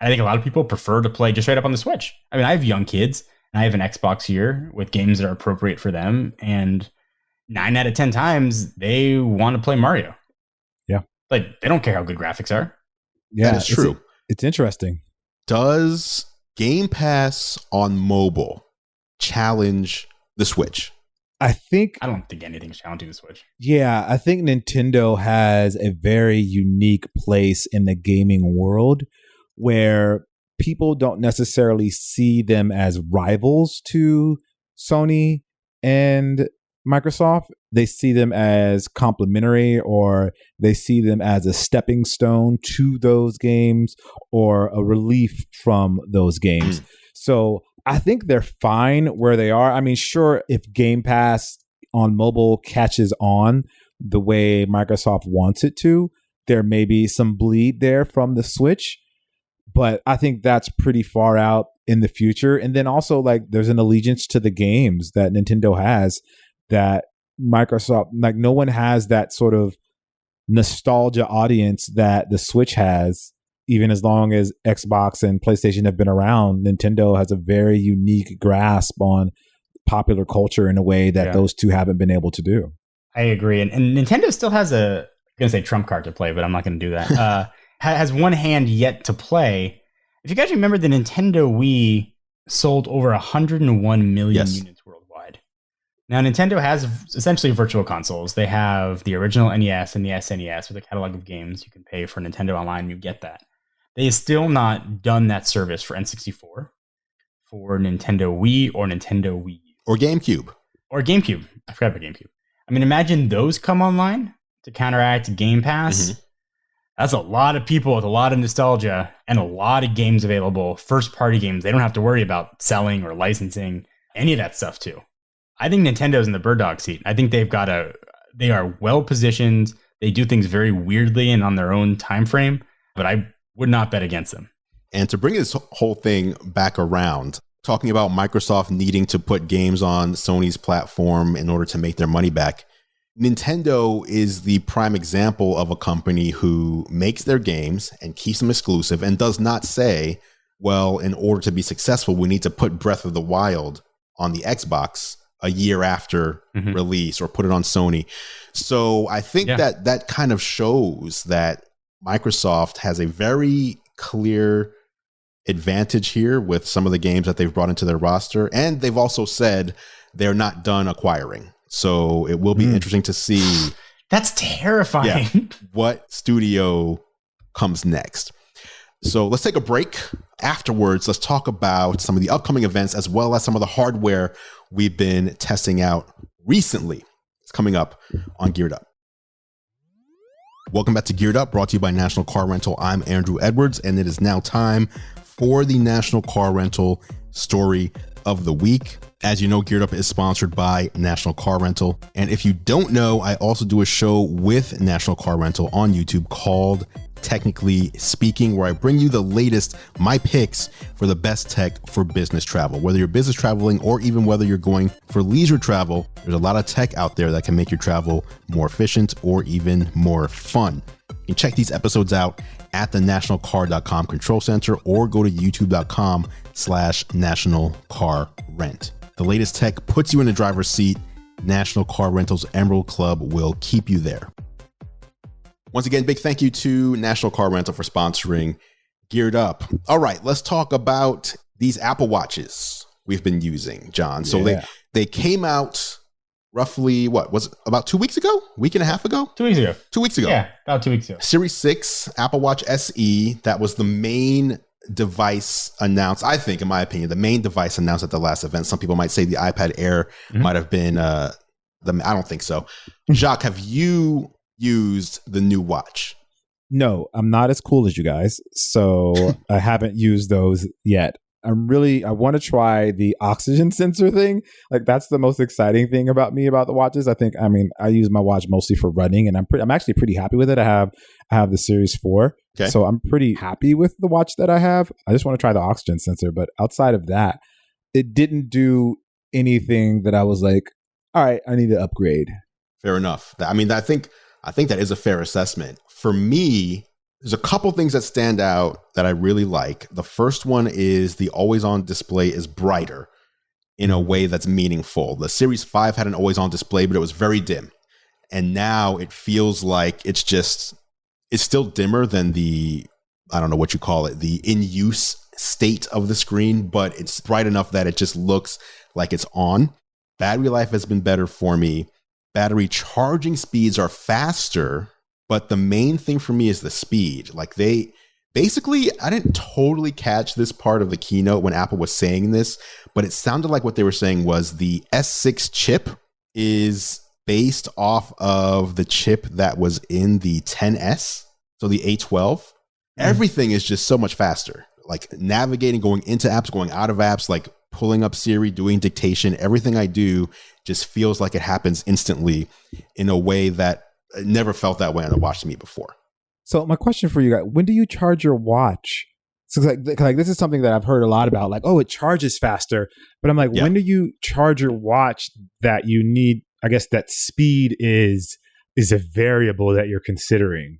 [SPEAKER 2] I think a lot of people prefer to play just straight up on the Switch. I mean, I have young kids and I have an Xbox here with games that are appropriate for them. And 9 out of 10 times they want to play Mario.
[SPEAKER 3] Yeah.
[SPEAKER 2] Like, they don't care how good graphics are.
[SPEAKER 3] Yeah,
[SPEAKER 1] that is true.
[SPEAKER 3] It's interesting.
[SPEAKER 1] Does Game Pass on mobile challenge the Switch?
[SPEAKER 3] I
[SPEAKER 2] don't think anything's challenging the Switch.
[SPEAKER 3] Yeah, I think Nintendo has a very unique place in the gaming world where people don't necessarily see them as rivals to Sony and Microsoft. They see them as complementary, or they see them as a stepping stone to those games or a relief from those games. So I think they're fine where they are. I mean, sure, if Game Pass on mobile catches on the way Microsoft wants it to, there may be some bleed there from the Switch. But I think that's pretty far out in the future. And then also, like, there's an allegiance to the games that Nintendo has that Microsoft, like, no one has that sort of nostalgia audience that the Switch has. Even as long as Xbox and PlayStation have been around, Nintendo has a very unique grasp on popular culture in a way that those two haven't been able to do.
[SPEAKER 2] I agree. And Nintendo still has I'm going to say trump card to play, but I'm not going to do that. Has one hand yet to play. If you guys remember, the Nintendo Wii sold over 101 million units worldwide. Now, Nintendo has essentially virtual consoles. They have the original NES and the SNES with a catalog of games. You can pay for Nintendo Online and you get that. They have still not done that service for N64, for Nintendo Wii or Nintendo Wii.
[SPEAKER 1] Or GameCube.
[SPEAKER 2] I forgot about GameCube. I mean, imagine those come online to counteract Game Pass. That's a lot of people with a lot of nostalgia and a lot of games available, first-party games. They don't have to worry about selling or licensing, any of that stuff too. I think Nintendo's in the bird dog seat. I think they are well-positioned. They do things very weirdly and on their own time frame, but I would not bet against them.
[SPEAKER 1] And to bring this whole thing back around, talking about Microsoft needing to put games on Sony's platform in order to make their money back, Nintendo is the prime example of a company who makes their games and keeps them exclusive and does not say, well, in order to be successful, we need to put Breath of the Wild on the Xbox a year after release or put it on Sony. So I think that kind of shows that Microsoft has a very clear advantage here with some of the games that they've brought into their roster. And they've also said they're not done acquiring. So it will be interesting to see.
[SPEAKER 2] That's terrifying.
[SPEAKER 1] What studio comes next. So let's take a break. Afterwards, let's talk about some of the upcoming events as well as some of the hardware we've been testing out recently. It's coming up on Geared Up. Welcome back to Geared Up, brought to you by National Car Rental. I'm Andrew Edwards, and it is now time for the National Car Rental story of the week. As you know, Geared Up is sponsored by National Car Rental. And if you don't know, I also do a show with National Car Rental on YouTube called Technically Speaking, where I bring you the latest, my picks for the best tech for business travel. Whether you're business traveling or even whether you're going for leisure travel, there's a lot of tech out there that can make your travel more efficient or even more fun. You can check these episodes out at the nationalcar.com control center or go to youtube.com/nationalcarrent. The latest tech puts you in the driver's seat. National Car Rental's Emerald Club will keep you there. Once again, big thank you to National Car Rental for sponsoring Geared Up. All right, let's talk about these Apple Watches we've been using, John. So they came out roughly, what was it, about 2 weeks ago? Week and a half ago?
[SPEAKER 2] 2 weeks ago.
[SPEAKER 1] 2 weeks ago.
[SPEAKER 2] Yeah, about 2 weeks ago.
[SPEAKER 1] Series 6, Apple Watch SE, that was the main device announced, I think, in my opinion, the main device announced at the last event. Some people might say the iPad Air might have been I don't think so. Jacques, have you used the new watch?
[SPEAKER 3] No, I'm not as cool as you guys, so I haven't used those yet. I want to try the oxygen sensor thing. Like, that's the most exciting thing about the watches. I use my watch mostly for running, and I'm actually pretty happy with it. I have the Series 4. Okay. So I'm pretty happy with the watch that I have. I just want to try the oxygen sensor, but outside of that, it didn't do anything that I was like, all right, I need to upgrade.
[SPEAKER 1] Fair enough. I think that is a fair assessment. For me, there's a couple things that stand out that I really like. The first one is the always-on display is brighter in a way that's meaningful. The Series 5 had an always-on display, but it was very dim. And now it feels like it's still dimmer than the, I don't know what you call it, the in-use state of the screen, but it's bright enough that it just looks like it's on. Battery life has been better for me. Battery charging speeds are faster, but the main thing for me is the speed. Like, I didn't totally catch this part of the keynote when Apple was saying this, but it sounded like what they were saying was the S6 chip is based off of the chip that was in the XS, so the A12. Everything is just so much faster. Like, navigating, going into apps, going out of apps, like pulling up Siri, doing dictation, everything I do just feels like it happens instantly in a way that I never felt that way on a watch to me before.
[SPEAKER 3] So my question for you guys, when do you charge your watch? So like this is something that I've heard a lot about, like, oh, it charges faster. But I'm like, when do you charge your watch that you need? I guess that speed is a variable that you're considering.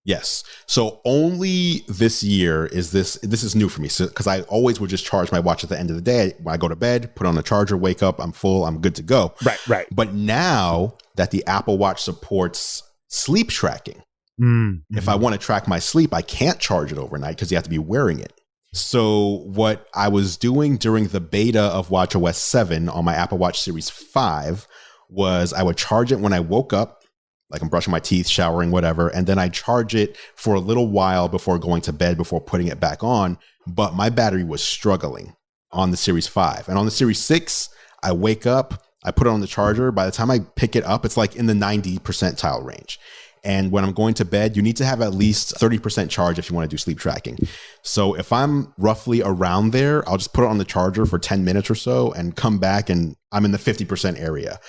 [SPEAKER 1] Yes. So only this year is this is new for me. So, because I always would just charge my watch at the end of the day. When I go to bed, put on the charger, wake up, I'm full, I'm good to go.
[SPEAKER 3] Right.
[SPEAKER 1] But now that the Apple Watch supports sleep tracking, if I want to track my sleep, I can't charge it overnight because you have to be wearing it. So what I was doing during the beta of watchOS 7 on my Apple Watch Series 5 was I would charge it when I woke up, like I'm brushing my teeth, showering, whatever, and then I charge it for a little while before going to bed, before putting it back on. But my battery was struggling on the Series 5. And on the Series 6, I wake up, I put it on the charger. By the time I pick it up, it's like in the 90 percentile range. And when I'm going to bed, you need to have at least 30% charge if you want to do sleep tracking. So if I'm roughly around there, I'll just put it on the charger for 10 minutes or so and come back and I'm in the 50% area.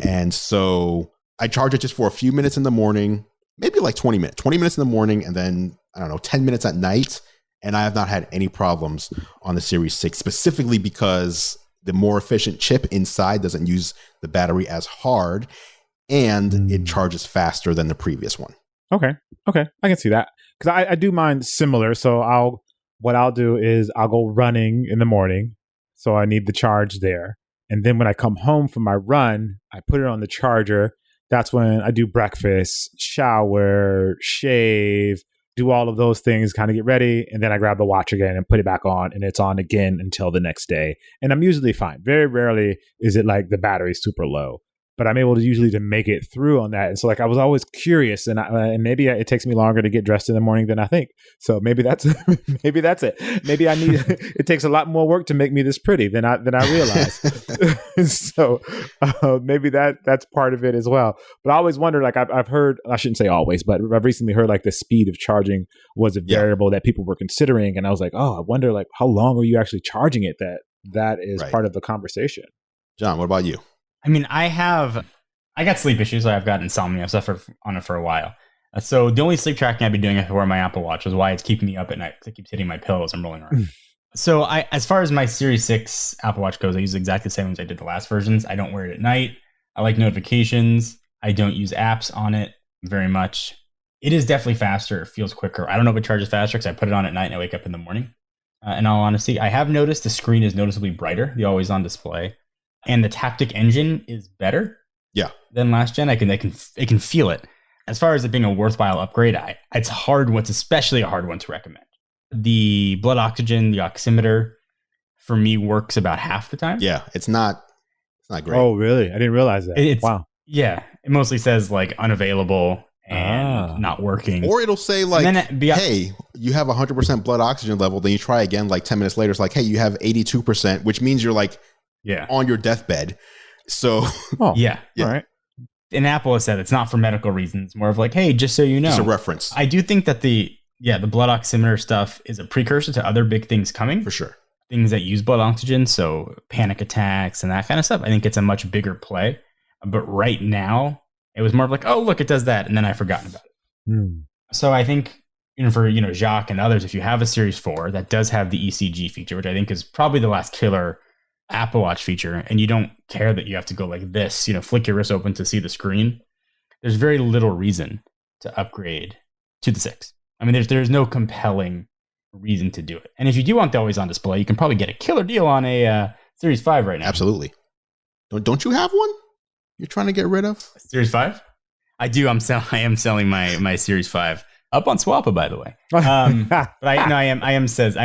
[SPEAKER 1] And so I charge it just for a few minutes in the morning, maybe like 20 minutes in the morning, and then, 10 minutes at night. And I have not had any problems on the Series 6, specifically because the more efficient chip inside doesn't use the battery as hard, and it charges faster than the previous one.
[SPEAKER 3] Okay. I can see that. Because I do mine similar. So what I'll do is I'll go running in the morning. So I need the charge there. And then when I come home from my run, I put it on the charger. That's when I do breakfast, shower, shave, do all of those things, kind of get ready. And then I grab the watch again and put it back on, and it's on again until the next day. And I'm usually fine. Very rarely is it like the battery's super low, but I'm able to usually to make it through on that. And so like I was always curious, and maybe it takes me longer to get dressed in the morning than I think. So maybe that's it. Maybe I need it takes a lot more work to make me this pretty than I realize. So maybe that's part of it as well. But I always wonder, like I've heard, I shouldn't say always, but I've recently heard like the speed of charging was a variable that people were considering, and I was like, oh, I wonder like how long are you actually charging it that is part of the conversation.
[SPEAKER 1] John, what about you?
[SPEAKER 2] I mean, I got sleep issues. So I've got insomnia. I've suffered on it for a while. So the only sleep tracking I've been doing is wear my Apple Watch, is why it's keeping me up at night. It keeps hitting my pillows and rolling around. So as far as my Series 6 Apple Watch goes, I use exactly the same as I did the last versions. I don't wear it at night. I like notifications. I don't use apps on it very much. It is definitely faster. It feels quicker. I don't know if it charges faster because I put it on at night and I wake up in the morning. In all honesty, I have noticed the screen is noticeably brighter, the always-on display, and the Taptic engine is better. Than last gen. I can feel it. As far as it being a worthwhile upgrade, it's especially a hard one to recommend. The blood oxygen, the oximeter, for me works about half the time.
[SPEAKER 1] Yeah, it's not great.
[SPEAKER 3] Oh, really? I didn't realize that. Wow.
[SPEAKER 2] Yeah, it mostly says like unavailable and not working.
[SPEAKER 1] Or it'll say like, hey, you have 100% blood oxygen level. Then you try again like 10 minutes later. It's like, hey, you have 82%, which means you're like on your deathbed. So,
[SPEAKER 2] yeah.
[SPEAKER 3] All right.
[SPEAKER 2] And Apple has said it's not for medical reasons, more of like, hey, just so you know.
[SPEAKER 1] Just a reference.
[SPEAKER 2] I do think that the blood oximeter stuff is a precursor to other big things coming.
[SPEAKER 1] For sure.
[SPEAKER 2] Things that use blood oxygen, so panic attacks and that kind of stuff. I think it's a much bigger play. But right now, it was more of like, oh, look, it does that. And then I've forgotten about it. So I think, for Jacques and others, if you have a Series 4 that does have the ECG feature, which I think is probably the last killer Apple Watch feature, and you don't care that you have to go like this, flick your wrist open to see the screen, there's very little reason to upgrade to the 6. I mean, there's no compelling reason to do it. And if you do want the always on display, you can probably get a killer deal on a Series 5 right now.
[SPEAKER 1] Absolutely. Don't you have one you're trying to get rid of?
[SPEAKER 2] Series 5? I do. I am selling my Series 5 up on Swappa, by the way. But I'm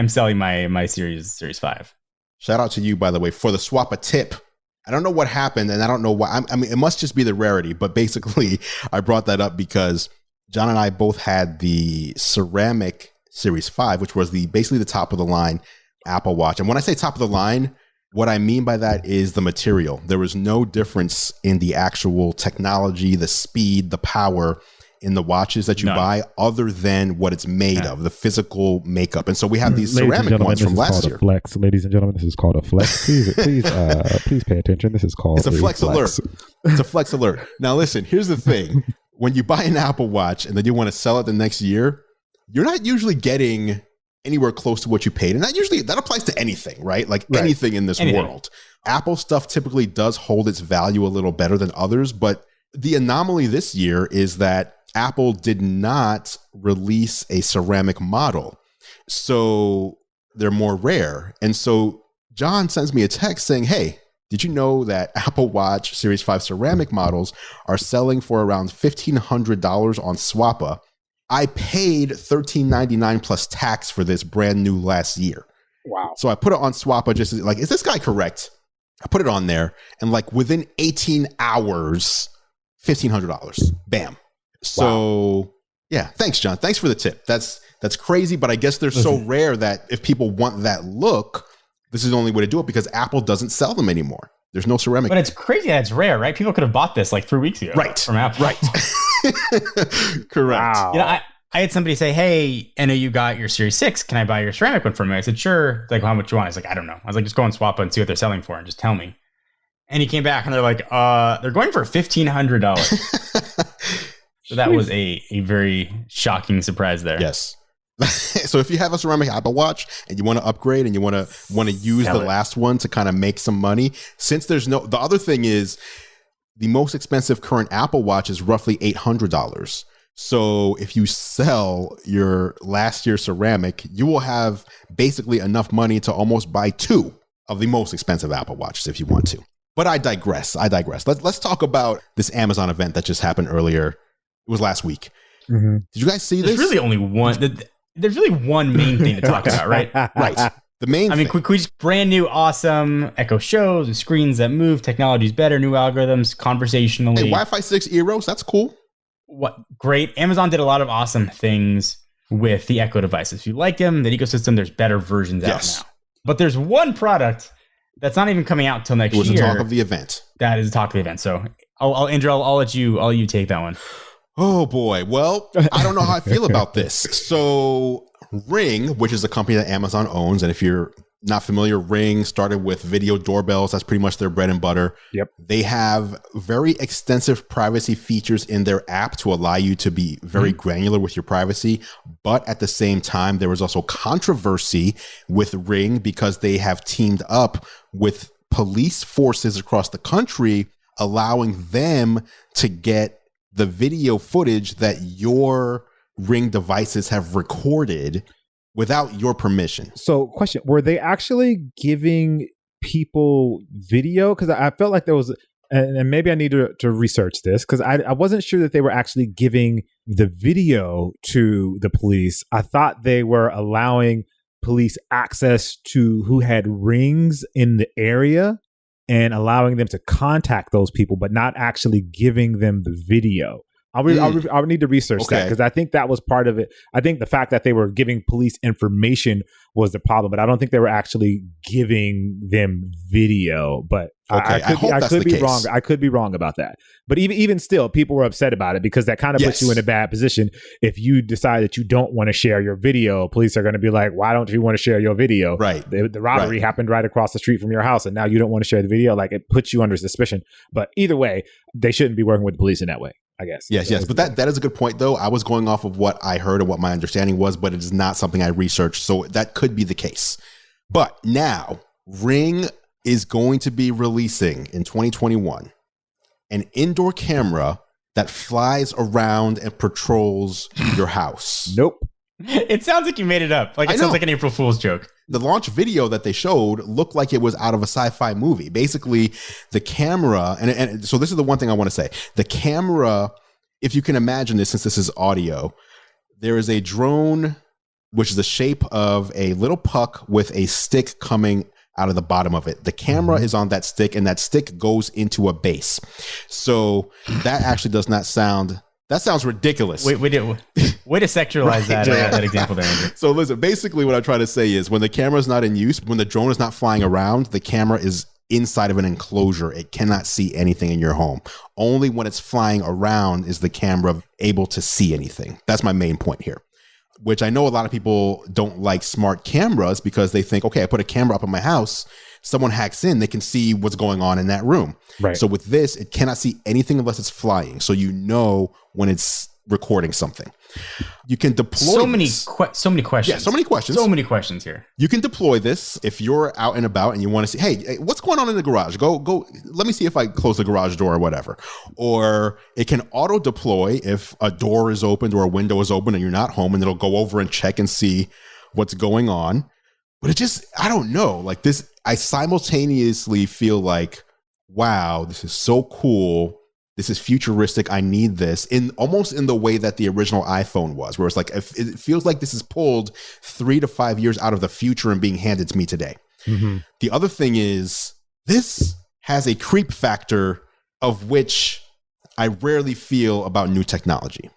[SPEAKER 2] selling my Series 5.
[SPEAKER 1] Shout out to you, by the way, for the Swappa tip. I don't know what happened, and I don't know why. I mean, it must just be the rarity, but basically, I brought that up because John and I both had the ceramic Series 5, which was basically the top of the line Apple Watch. And when I say top of the line, what I mean by that is the material. There was no difference in the actual technology, the speed, the power in the watches that you buy, other than what it's made of, the physical makeup. And so we have these ceramic ones from last year.
[SPEAKER 3] Flex, ladies and gentlemen, this is called a flex. Please pay attention. This is called
[SPEAKER 1] a flex alert. It's a flex alert. Now listen, here's the thing. When you buy an Apple Watch and then you want to sell it the next year, you're not usually getting anywhere close to what you paid. And that applies to anything, right? Like anything in this world. Apple stuff typically does hold its value a little better than others, but the anomaly this year is that Apple did not release a ceramic model. So they're more rare. And so John sends me a text saying, hey, did you know that Apple Watch Series 5 ceramic models are selling for around $1,500 on Swappa? I paid $13.99 plus tax for this brand new last year.
[SPEAKER 3] Wow.
[SPEAKER 1] So I put it on Swappa just like, is this guy correct? I put it on there and like within 18 hours, $1,500. Bam. So yeah, thanks, John. Thanks for the tip. That's crazy, but I guess they're so rare that if people want that look, this is the only way to do it because Apple doesn't sell them anymore. There's no ceramic.
[SPEAKER 2] But it's crazy that it's rare, right? People could have bought this like 3 weeks ago.
[SPEAKER 1] Right.
[SPEAKER 2] From Apple.
[SPEAKER 1] Right. Correct.
[SPEAKER 3] Wow.
[SPEAKER 2] I had somebody say, hey, I know you got your Series 6. Can I buy your ceramic one from you? I said, sure. Like, how much you want? I was like, I don't know. I was like, just go on Swappa and see what they're selling for and just tell me. And he came back and they're like, they're going for $1,500. So that was a very shocking surprise there.
[SPEAKER 1] Yes. So if you have a ceramic Apple Watch and you want to upgrade and you want to use the last one to kind of make some money, since the other thing is the most expensive current Apple Watch is roughly $800. So if you sell your last year's ceramic, you will have basically enough money to almost buy 2 of the most expensive Apple Watches if you want to. But I digress. Let's talk about this Amazon event that just happened earlier. It was last week. Mm-hmm. Did you guys see this?
[SPEAKER 2] There's really only one. There's really one main thing to talk about, right?
[SPEAKER 1] Right. The main.
[SPEAKER 2] I mean, we just brand new, awesome Echo shows with screens that move. Technology's better, new algorithms, conversationally.
[SPEAKER 1] Hey, Wi-Fi 6 Eros, that's cool.
[SPEAKER 2] What great! Amazon did a lot of awesome things with the Echo devices. If you like them, the ecosystem, there's better versions out now. But there's one product that's not even coming out until next year.
[SPEAKER 1] It was the talk of the event.
[SPEAKER 2] That is the talk of the event. So, Andrew, I'll let you take that one.
[SPEAKER 1] Oh boy. Well, I don't know how I feel about this. So Ring, which is a company that Amazon owns, and if you're not familiar, Ring started with video doorbells. That's pretty much their bread and butter.
[SPEAKER 3] Yep.
[SPEAKER 1] They have very extensive privacy features in their app to allow you to be very granular with your privacy. But at the same time, there was also controversy with Ring because they have teamed up with police forces across the country, allowing them to get the video footage that your Ring devices have recorded without your permission.
[SPEAKER 3] So, question, were they actually giving people video? Because I felt like there was, and maybe I need to research this, because I wasn't sure that they were actually giving the video to the police. I thought they were allowing police access to who had rings in the area and allowing them to contact those people, but not actually giving them the video. I would need to research that, because I think that was part of it. I think the fact that they were giving police information was the problem, but I don't think they were actually giving them video. But I could be wrong. I could be wrong about that. But even still, people were upset about it because that kind of puts you in a bad position. If you decide that you don't want to share your video, police are going to be like, "Why don't you want to share your video?"
[SPEAKER 1] Right.
[SPEAKER 3] The robbery happened right across the street from your house, and now you don't want to share the video. Like, it puts you under suspicion. But either way, they shouldn't be working with the police in that way, I guess.
[SPEAKER 1] Yes. But that is a good point, though. I was going off of what I heard and what my understanding was, but it is not something I researched. So that could be the case. But now Ring is going to be releasing in 2021 an indoor camera that flies around and patrols your house.
[SPEAKER 3] Nope.
[SPEAKER 2] It sounds like you made it up. Like it sounds like an April Fool's joke.
[SPEAKER 1] The launch video that they showed looked like it was out of a sci-fi movie. Basically, the camera, and so this is the one thing I want to say. The camera, if you can imagine this, since this is audio, there is a drone, which is the shape of a little puck with a stick coming out of the bottom of it. The camera is on that stick, and that stick goes into a base. So that actually does not sound... That sounds ridiculous.
[SPEAKER 2] Way to sexualize that example there, Andrew.
[SPEAKER 1] So listen, basically what I'm trying to say is when the camera is not in use, when the drone is not flying around, the camera is inside of an enclosure. It cannot see anything in your home. Only when it's flying around is the camera able to see anything. That's my main point here, which I know a lot of people don't like smart cameras because they think, okay, I put a camera up in my house, someone hacks in, they can see what's going on in that room.
[SPEAKER 3] Right.
[SPEAKER 1] So with this, it cannot see anything unless it's flying. So you know when it's recording something. You can deploy
[SPEAKER 2] so many questions.
[SPEAKER 1] Yeah, so many questions.
[SPEAKER 2] So many questions here.
[SPEAKER 1] You can deploy this if you're out and about and you want to see, hey, what's going on in the garage? Go. Let me see if I close the garage door or whatever. Or it can auto deploy if a door is opened or a window is open and you're not home, and it'll go over and check and see what's going on. But it just, I don't know. Like this, I simultaneously feel like, wow, this is so cool. This is futuristic. I need this almost in the way that the original iPhone was, where it's like, it feels like this is pulled 3 to 5 years out of the future and being handed to me today. Mm-hmm. The other thing is this has a creep factor of which I rarely feel about new technology.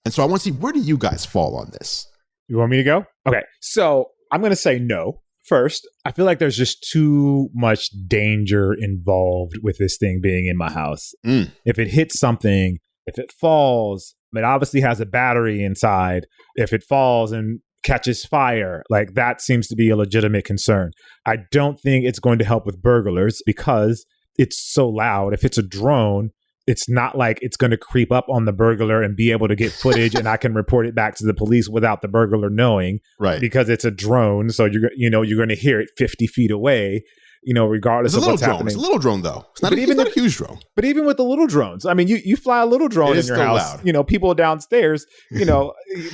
[SPEAKER 1] And so I want to see, where do you guys fall on this?
[SPEAKER 3] You want me to go? Okay. So I'm going to say no. First, I feel like there's just too much danger involved with this thing being in my house. If it hits something, if it falls, it obviously has a battery inside. If it falls and catches fire, like that seems to be a legitimate concern. I don't think it's going to help with burglars because it's so loud. If it's a drone, it's not like it's going to creep up on the burglar and be able to get footage and I can report it back to the police without the burglar knowing,
[SPEAKER 1] right?
[SPEAKER 3] Because it's a drone. So you're going to hear it 50 feet away, regardless of what's happening.
[SPEAKER 1] It's a little drone though. It's not a huge drone.
[SPEAKER 3] But even with the little drones, I mean, you fly a little drone in your house, loud. People downstairs,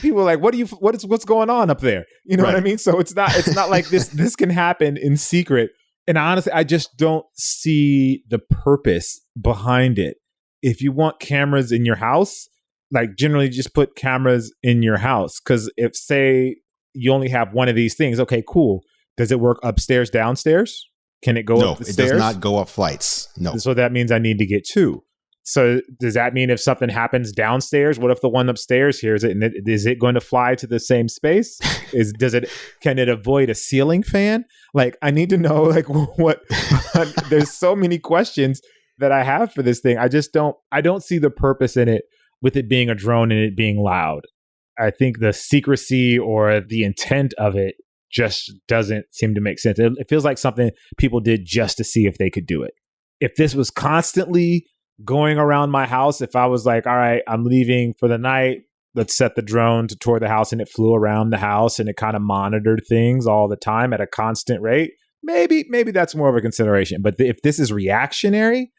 [SPEAKER 3] people are like, what's going on up there? You know what I mean? So it's not like this can happen in secret. And honestly, I just don't see the purpose behind it. If you want cameras in your house, like generally just put cameras in your house. Because if, say, you only have one of these things, okay, cool. Does it work upstairs, downstairs? Can it go up the stairs?
[SPEAKER 1] No, it does not go up flights. No.
[SPEAKER 3] So that means I need to get two. So does that mean if something happens downstairs, what if the one upstairs hears it? And is it going to fly to the same space? Can it avoid a ceiling fan? Like, I need to know, like, what? There's so many questions that I have for this thing. I don't see the purpose in it with it being a drone and it being loud. I think the secrecy or the intent of it just doesn't seem to make sense. It feels like something people did just to see if they could do it. If this was constantly going around my house, if I was like, all right, I'm leaving for the night, let's set the drone to tour the house, and it flew around the house and it kind of monitored things all the time at a constant rate, maybe that's more of a consideration. But if this is reactionary,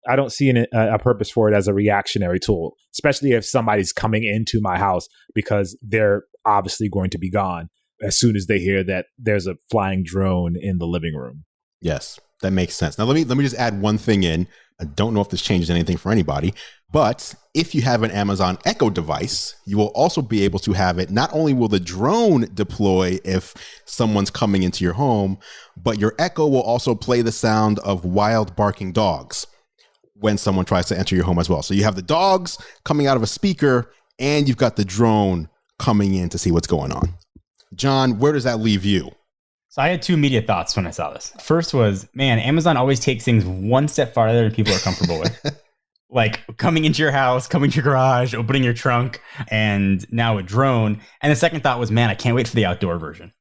[SPEAKER 3] I don't see a purpose for it as a reactionary tool, especially if somebody's coming into my house because they're obviously going to be gone as soon as they hear that there's a flying drone in the living room.
[SPEAKER 1] Yes, that makes sense. Now, let me just add one thing in. I don't know if this changes anything for anybody, but if you have an Amazon Echo device, you will also be able to have it. Not only will the drone deploy if someone's coming into your home, but your Echo will also play the sound of wild barking dogs when someone tries to enter your home as well. So you have the dogs coming out of a speaker and you've got the drone coming in to see what's going on. John, where does that leave you?
[SPEAKER 2] So I had two immediate thoughts when I saw this. First was, man, Amazon always takes things one step farther than people are comfortable with. Like coming into your house, coming to your garage, opening your trunk, and now a drone. And the second thought was, man, I can't wait for the outdoor version.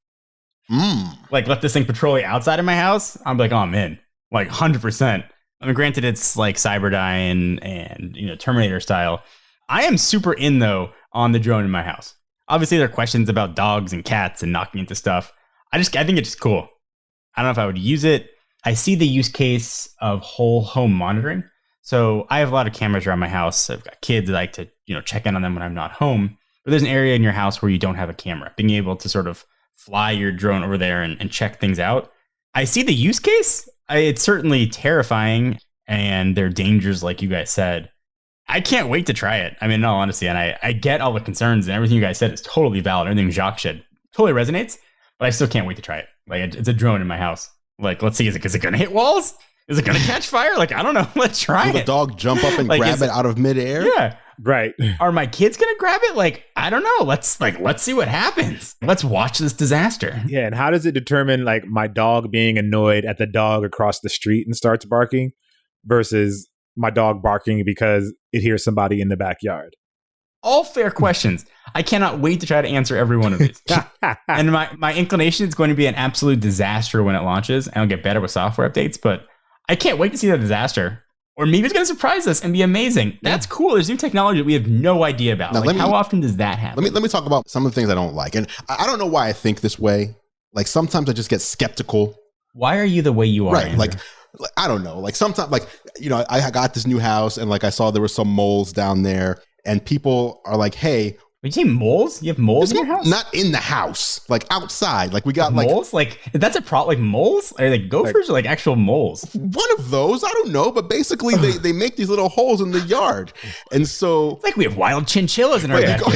[SPEAKER 2] Like let this thing patrol the outside of my house. I'm like, oh, I'm in. Like 100%. I mean, granted, it's like Cyberdyne and Terminator style. I am super in, though, on the drone in my house. Obviously, there are questions about dogs and cats and knocking into stuff. I think it's just cool. I don't know if I would use it. I see the use case of whole home monitoring. So I have a lot of cameras around my house. I've got kids that like to, check in on them when I'm not home. But there's an area in your house where you don't have a camera. Being able to sort of fly your drone over there and check things out. I see the use case. It's certainly terrifying. And there are dangers, like you guys said. I can't wait to try it. I mean, in all honesty, and I get all the concerns and everything you guys said is totally valid. Everything Jacques said totally resonates. But I still can't wait to try it. Like, it's a drone in my house. Like, let's see, is it going to hit walls? Is it going to catch fire? Like, I don't know. Let's try it.
[SPEAKER 1] Will the dog jump up and grab it out of midair?
[SPEAKER 2] Yeah.
[SPEAKER 3] Right.
[SPEAKER 2] Are my kids going to grab it? Like, I don't know. Let's see what happens. Let's watch this disaster.
[SPEAKER 3] Yeah. And how does it determine, like, my dog being annoyed at the dog across the street and starts barking versus my dog barking because it hears somebody in the backyard?
[SPEAKER 2] All fair questions. I cannot wait to try to answer every one of these. And my inclination is going to be an absolute disaster when it launches. And I'll get better with software updates, but I can't wait to see the disaster. Or maybe it's going to surprise us and be amazing. That's cool. There's new technology that we have no idea about. Now, how often does that happen?
[SPEAKER 1] Let me talk about some of the things I don't like. And I don't know why I think this way. Like sometimes I just get skeptical.
[SPEAKER 2] Why are you the way you are?
[SPEAKER 1] Right.
[SPEAKER 2] Andrew?
[SPEAKER 1] Like, I don't know. Like sometimes, like, I got this new house and like I saw there were some moles down there. And people are like, hey.
[SPEAKER 2] Did you say moles? You have moles in your house?
[SPEAKER 1] Not in the house, like outside. Like we got
[SPEAKER 2] moles? Like that's a problem. Like moles? Are they gophers or like actual moles?
[SPEAKER 1] One of those, I don't know. But basically they make these little holes in the yard. And so
[SPEAKER 2] it's like we have wild chinchillas in our backyard.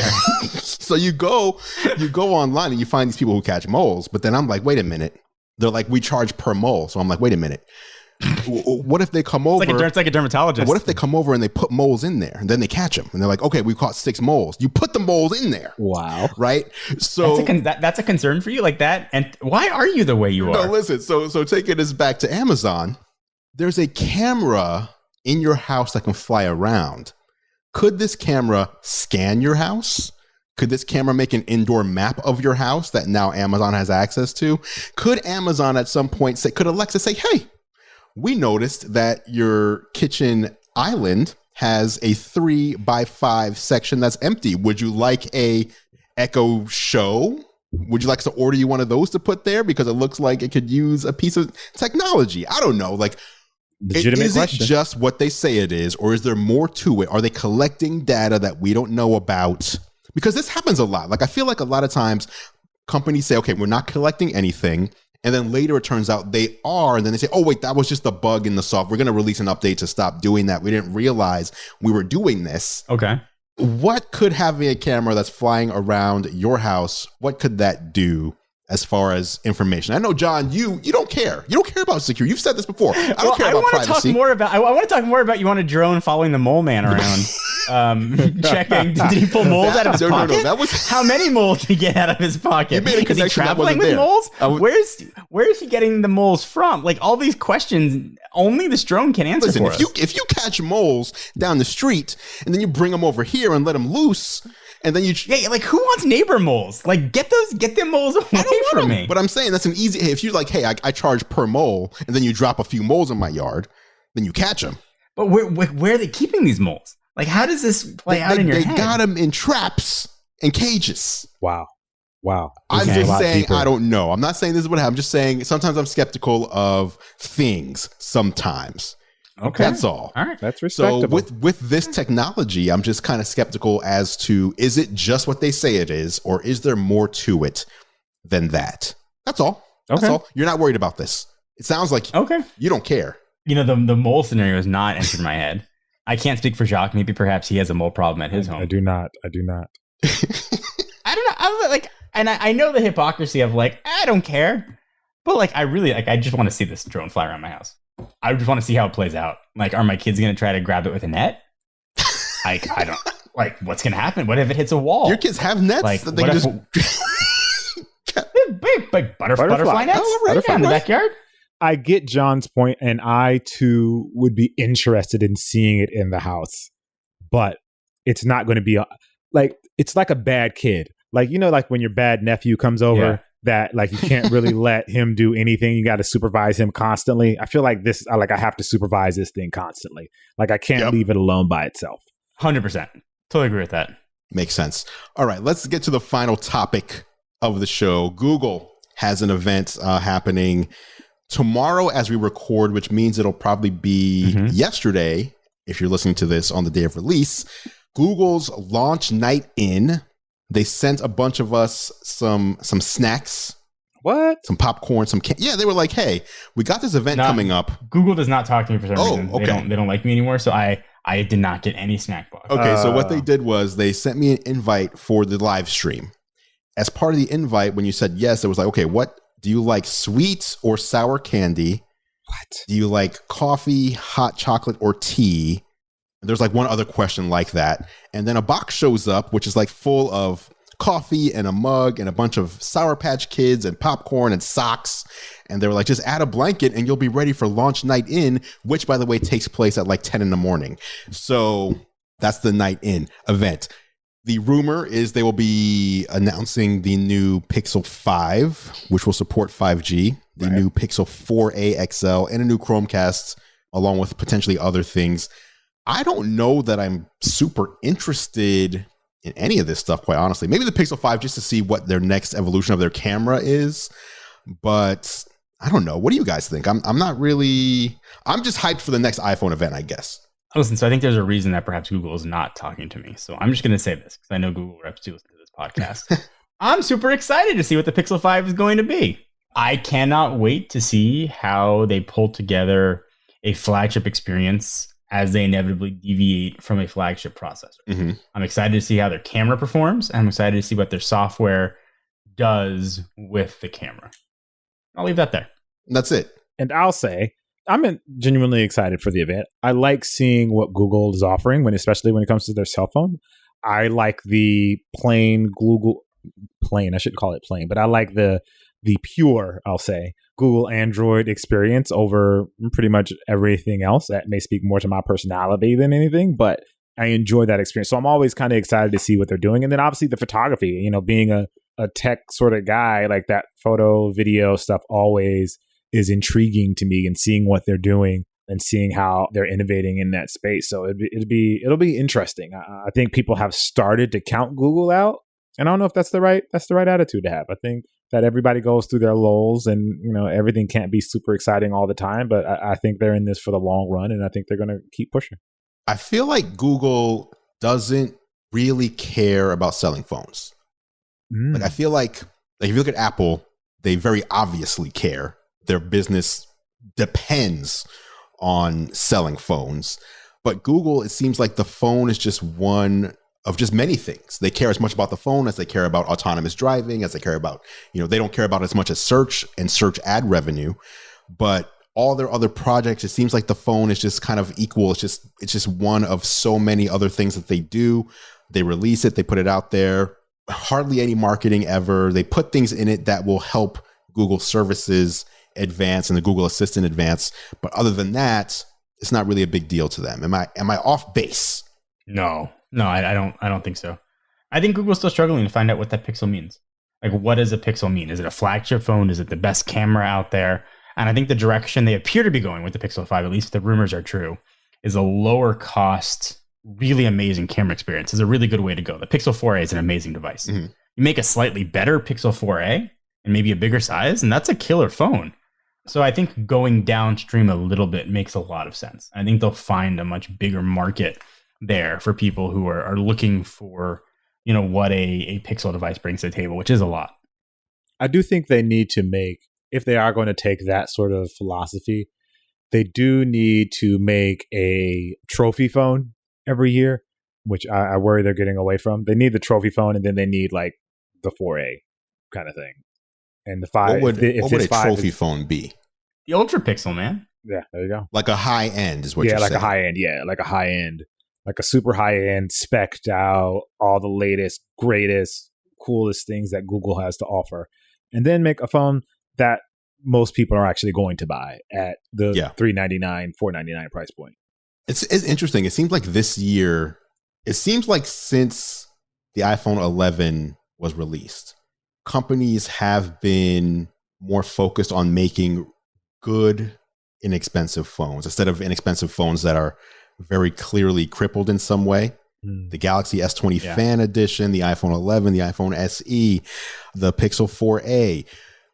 [SPEAKER 1] So you go online and you find these people who catch moles. But then I'm like, wait a minute. They're like, we charge per mole. So I'm like, wait a minute. What if they come over?
[SPEAKER 2] It's like a dermatologist.
[SPEAKER 1] What if they come over and they put moles in there and then they catch them and they're like, okay, we caught 6 moles. You put the moles in there.
[SPEAKER 3] Wow.
[SPEAKER 1] Right. So
[SPEAKER 2] that's a concern for you, like that. And why are you the way you are?
[SPEAKER 1] No, listen. So taking this back to Amazon, there's a camera in your house that can fly around. Could this camera scan your house? Could this camera make an indoor map of your house that now Amazon has access to? Could Amazon at some point say, could Alexa say, hey, we noticed that your kitchen island has a 3x5 section that's empty. Would you like a Echo Show? Would you like us to order you one of those to put there? Because it looks like it could use a piece of technology. I don't know. Like,
[SPEAKER 3] legitimate question.
[SPEAKER 1] Is it just what they say it is, or is there more to it? Are they collecting data that we don't know about? Because this happens a lot. Like, I feel like a lot of times companies say, okay, we're not collecting anything. And then later it turns out they are. And then they say, oh, wait, that was just a bug in the software. We're going to release an update to stop doing that. We didn't realize we were doing this.
[SPEAKER 2] Okay.
[SPEAKER 1] What could having a camera that's flying around your house, what could that do as far as information? I know, John, you don't care. You don't care about security. You've said this before. I don't care about privacy.
[SPEAKER 2] I want to talk more about you on a drone following the mole man around. Checking, did he pull moles out of his pocket? No, that was how many moles did he get out of his pocket? Is he traveling with moles? Where is he getting the moles from? Like all these questions, only this drone can answer for us.
[SPEAKER 1] If you catch moles down the street and then you bring them over here and let them loose, And then
[SPEAKER 2] like who wants neighbor moles? Like get them moles away from me.
[SPEAKER 1] But I'm saying that's an easy. If you like, hey, I charge per mole, and then you drop a few moles in my yard, then you catch them.
[SPEAKER 2] But where are they keeping these moles? Like, how does this play out in your head?
[SPEAKER 1] They got them in traps and cages.
[SPEAKER 3] Wow.
[SPEAKER 1] I'm just saying, I don't know. I'm not saying this is what happened. I'm just saying sometimes I'm skeptical of things sometimes.
[SPEAKER 2] Okay.
[SPEAKER 1] That's all.
[SPEAKER 2] All right.
[SPEAKER 3] That's respectable.
[SPEAKER 1] So with this technology, I'm just kind of skeptical as to, is it just what they say it is, or is there more to it than that? That's all. That's all. You're not worried about this. It sounds like you don't care.
[SPEAKER 2] You know, the mole scenario has not entered my head. I can't speak for Jacques. Maybe perhaps he has a mole problem at his home.
[SPEAKER 3] I do not.
[SPEAKER 2] I don't know. I'm like, and I know the hypocrisy of like, I don't care. But like, I just want to see this drone fly around my house. I just want to see how it plays out. Like, are my kids going to try to grab it with a net? I don't, like, what's going to happen? What if it hits a wall?
[SPEAKER 1] Your kids have nets
[SPEAKER 2] like,
[SPEAKER 1] that they can just...
[SPEAKER 2] big butterfly nets right in the backyard.
[SPEAKER 3] I get John's point, and I too would be interested in seeing it in the house, but it's not going to be it's like a bad kid. Like, you know, like when your bad nephew comes over that like you can't really let him do anything. You got to supervise him constantly. I feel like I have to supervise this thing constantly. Like I can't leave it alone by itself.
[SPEAKER 2] 100%. Totally agree with that.
[SPEAKER 1] Makes sense. All right, let's get to the final topic of the show. Google has an event happening tomorrow as we record, which means it'll probably be yesterday if you're listening to this on the day of release. Google's launch night in. They sent a bunch of us some snacks.
[SPEAKER 3] What?
[SPEAKER 1] Some popcorn, they were like, hey, we got this event coming up.
[SPEAKER 2] Google does not talk to me for some reason.
[SPEAKER 1] Okay.
[SPEAKER 2] They don't like me anymore, so I did not get any snack box.
[SPEAKER 1] Okay, so what they did was they sent me an invite for the live stream. As part of the invite, when you said yes, it was like, okay, what do you like, sweet or sour candy?
[SPEAKER 3] What?
[SPEAKER 1] Do you like coffee, hot chocolate, or tea? There's like one other question like that. And then a box shows up, which is like full of coffee and a mug and a bunch of Sour Patch Kids and popcorn and socks. And they were like, just add a blanket and you'll be ready for launch night in, which, by the way, takes place at like 10 in the morning. So that's the night in event. The rumor is they will be announcing the new Pixel 5, which will support 5G, the new Pixel 4a XL, and a new Chromecast, along with potentially other things. I don't know that I'm super interested in any of this stuff, quite honestly. Maybe the Pixel 5 just to see what their next evolution of their camera is. But I don't know. What do you guys think? I'm just hyped for the next iPhone event, I guess.
[SPEAKER 2] Listen, so I think there's a reason that perhaps Google is not talking to me. So I'm just going to say this because I know Google reps do listen to this podcast. I'm super excited to see what the Pixel 5 is going to be. I cannot wait to see how they pull together a flagship experience as they inevitably deviate from a flagship processor. I'm excited to see how their camera performs, and I'm excited to see what their software does with the camera. I'll leave that there.
[SPEAKER 1] That's it.
[SPEAKER 3] And I'll say, I'm genuinely excited for the event. I like seeing what Google is offering, especially when it comes to their cell phone. I like the plain Google, I shouldn't call it plain, but I like the pure, I'll say, Google Android experience over pretty much everything else. That may speak more to my personality than anything, but I enjoy that experience. So I'm always kind of excited to see what they're doing. And then obviously the photography, being a tech sort of guy, like that photo, video stuff always is intriguing to me, and seeing what they're doing and seeing how they're innovating in that space. So it'll be interesting. I think people have started to count Google out, and I don't know if that's the right attitude to have. I think that everybody goes through their lulls, and everything can't be super exciting all the time. But I think they're in this for the long run, and I think they're going to keep pushing.
[SPEAKER 1] I feel like Google doesn't really care about selling phones. Like I feel like if you look at Apple, they very obviously care. Their business depends on selling phones. But Google, it seems like the phone is just one of just many things. They care as much about the phone as they care about autonomous driving, as they care about, they don't care about as much as search and search ad revenue. But all their other projects, it seems like the phone is just kind of equal. It's just one of so many other things that they do. They release it, they put it out there. Hardly any marketing ever. They put things in it that will help Google services advance and the Google Assistant advance. But other than that, it's not really a big deal to them. Am I off base?
[SPEAKER 2] No, I don't think so. I think Google's still struggling to find out what that Pixel means. Like, what does a Pixel mean? Is it a flagship phone? Is it the best camera out there? And I think the direction they appear to be going with the Pixel 5, at least the rumors are true, is a lower cost, really amazing camera experience. Is a really good way to go. The Pixel 4a is an amazing device. Mm-hmm. You make a slightly better Pixel 4a and maybe a bigger size, and that's a killer phone. So I think going downstream a little bit makes a lot of sense. I think they'll find a much bigger market there for people who are looking for, what a Pixel device brings to the table, which is a lot.
[SPEAKER 3] I do think they need to make, if they are going to take that sort of philosophy, they do need to make a trophy phone every year, which I worry they're getting away from. They need the trophy phone, and then they need like the 4A kind of thing. And the 5.
[SPEAKER 1] What would a trophy phone be?
[SPEAKER 2] The Ultra Pixel, man.
[SPEAKER 3] Yeah, there you go.
[SPEAKER 1] Like a high end is what you're saying.
[SPEAKER 3] Yeah, like a high end. Yeah, like a high end. Like a super high end, spec'd out, all the latest, greatest, coolest things that Google has to offer. And then make a phone that most people are actually going to buy at the $399, $499 price point.
[SPEAKER 1] It's interesting. It seems like this year, since the iPhone 11 was released, companies have been more focused on making good, inexpensive phones instead of inexpensive phones that are very clearly crippled in some way. The Galaxy S20 Fan Edition, the iPhone 11, the iPhone SE, the Pixel 4a.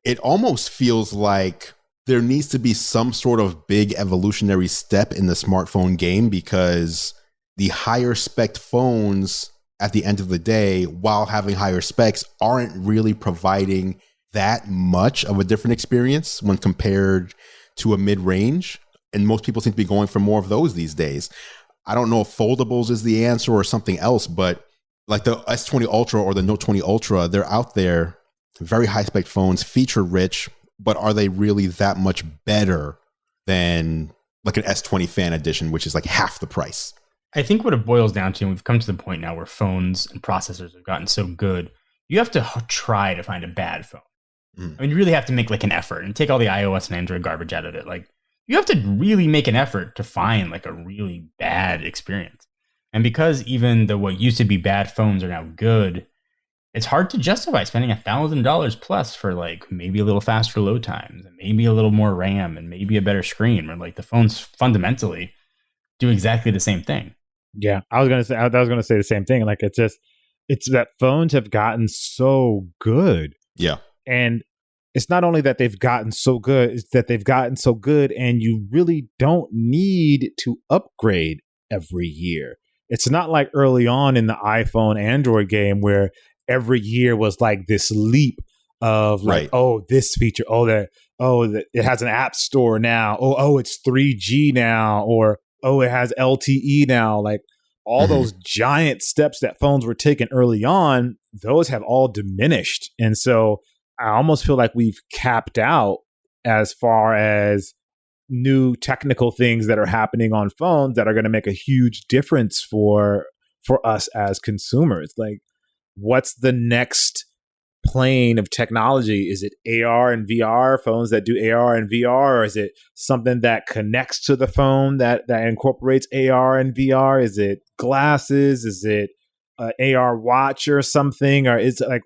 [SPEAKER 1] It almost feels like there needs to be some sort of big evolutionary step in the smartphone game, because the higher spec phones at the end of the day, while having higher specs, aren't really providing that much of a different experience when compared to a mid-range. And most people seem to be going for more of those these days. I don't know if foldables is the answer or something else, but like the S20 Ultra or the Note 20 Ultra, they're out there, very high spec phones, feature rich, but are they really that much better than like an S20 Fan Edition, which is like half the price?
[SPEAKER 2] I think what it boils down to, and we've come to the point now where phones and processors have gotten so good, you have to try to find a bad phone. I mean, you really have to make like an effort and take all the iOS and Android garbage out of it. Like, you have to really make an effort to find like a really bad experience. And because even what used to be bad phones are now good, it's hard to justify spending $1,000 plus for like maybe a little faster load times and maybe a little more RAM and maybe a better screen, when like the phones fundamentally do exactly the same thing.
[SPEAKER 3] Yeah, I was gonna say the same thing. Like, it's that phones have gotten so good.
[SPEAKER 1] Yeah.
[SPEAKER 3] And it's not only that they've gotten so good, it's that they've gotten so good and you really don't need to upgrade every year. It's not like early on in the iPhone Android game where every year was like this leap of like, this feature, that it has an app store now. Oh, it's 3G now, or it has LTE now. Like, all those giant steps that phones were taking early on, those have all diminished. And so I almost feel like we've capped out as far as new technical things that are happening on phones that are going to make a huge difference for us as consumers. Like, what's the next plane of technology? Is it AR and VR, phones that do AR and VR, or is it something that connects to the phone that incorporates AR and VR? Is it glasses? Is it an AR watch or something? Or is it like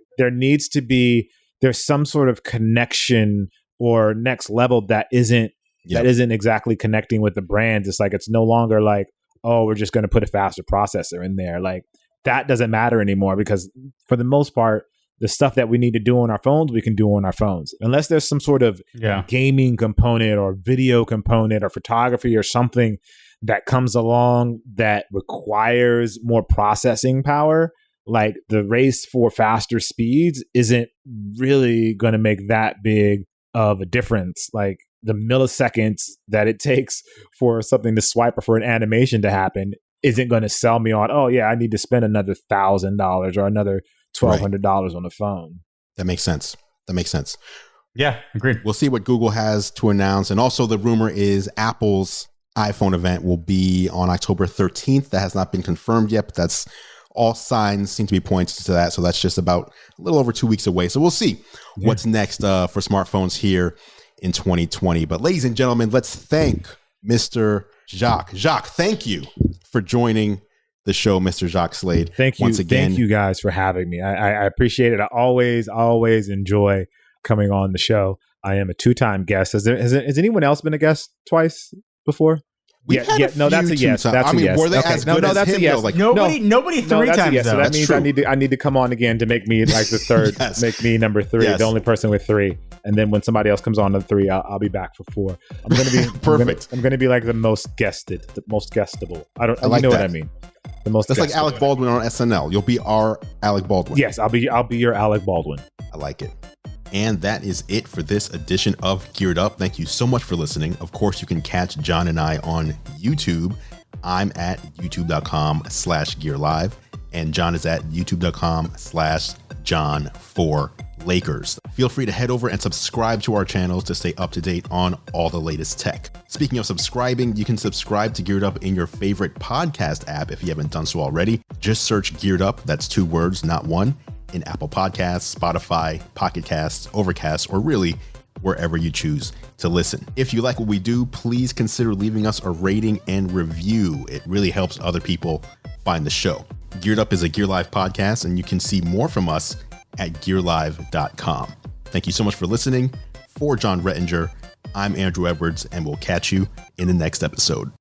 [SPEAKER 3] there's some sort of connection or next level that isn't exactly connecting with the brands? It's like, it's no longer like, we're just going to put a faster processor in there. Like, that doesn't matter anymore, because for the most part, the stuff that we need to do on our phones, we can do on our phones. Unless there's some sort of gaming component or video component or photography or something that comes along that requires more processing power, like the race for faster speeds isn't really going to make that big of a difference. Like, the milliseconds that it takes for something to swipe or for an animation to happen isn't going to sell me on, I need to spend another $1,000 or another $1,200 on the phone.
[SPEAKER 1] That makes sense.
[SPEAKER 2] Yeah, agreed.
[SPEAKER 1] We'll see what Google has to announce. And also, the rumor is Apple's iPhone event will be on October 13th. That has not been confirmed yet, but that's all signs seem to be pointing to that. So that's just about a little over 2 weeks away. So we'll see what's next for smartphones here in 2020. But ladies and gentlemen, let's thank Mr. Jacques. Jacques, thank you for joining the show, Mr. Jacques Slade.
[SPEAKER 3] Thank you.
[SPEAKER 1] Once again.
[SPEAKER 3] Thank you guys for having me. I appreciate it. I always enjoy coming on the show. I am a 2-time guest. Has anyone else been a guest twice before? No, that's a yes. That's a yes.
[SPEAKER 1] Were they as good as
[SPEAKER 3] that's
[SPEAKER 1] him?
[SPEAKER 3] a yes.
[SPEAKER 1] Like,
[SPEAKER 2] nobody 3 times.
[SPEAKER 3] Yes. So that means true. I need to come on again to make me like the third.
[SPEAKER 1] Yes.
[SPEAKER 3] Make me number 3,
[SPEAKER 1] yes.
[SPEAKER 3] The only person with 3. And then when somebody else comes on to 3, I'll be back for 4. I'm gonna be
[SPEAKER 1] perfect.
[SPEAKER 3] I'm gonna be like the most guested, the most guestable. I
[SPEAKER 1] like
[SPEAKER 3] know
[SPEAKER 1] that.
[SPEAKER 3] what I mean. The most.
[SPEAKER 1] That's like Alec Baldwin on SNL. You'll be our Alec Baldwin.
[SPEAKER 3] Yes, I'll be your Alec Baldwin.
[SPEAKER 1] I like it. And that is it for this edition of Geared Up. Thank you so much for listening. Of course, you can catch John and I on YouTube. I'm at youtube.com/gearlive and John is at youtube.com/John4Lakers. Feel free to head over and subscribe to our channels to stay up to date on all the latest tech. Speaking of subscribing, you can subscribe to Geared Up in your favorite podcast app if you haven't done so already. Just search Geared Up, that's 2 words, not 1, in Apple Podcasts, Spotify, Pocket Casts, Overcast, or really wherever you choose to listen. If you like what we do, please consider leaving us a rating and review. It really helps other people find the show. Geared Up is a Gear Live podcast, and you can see more from us at gearlive.com. Thank you so much for listening. For John Rettinger, I'm Andrew Edwards, and we'll catch you in the next episode.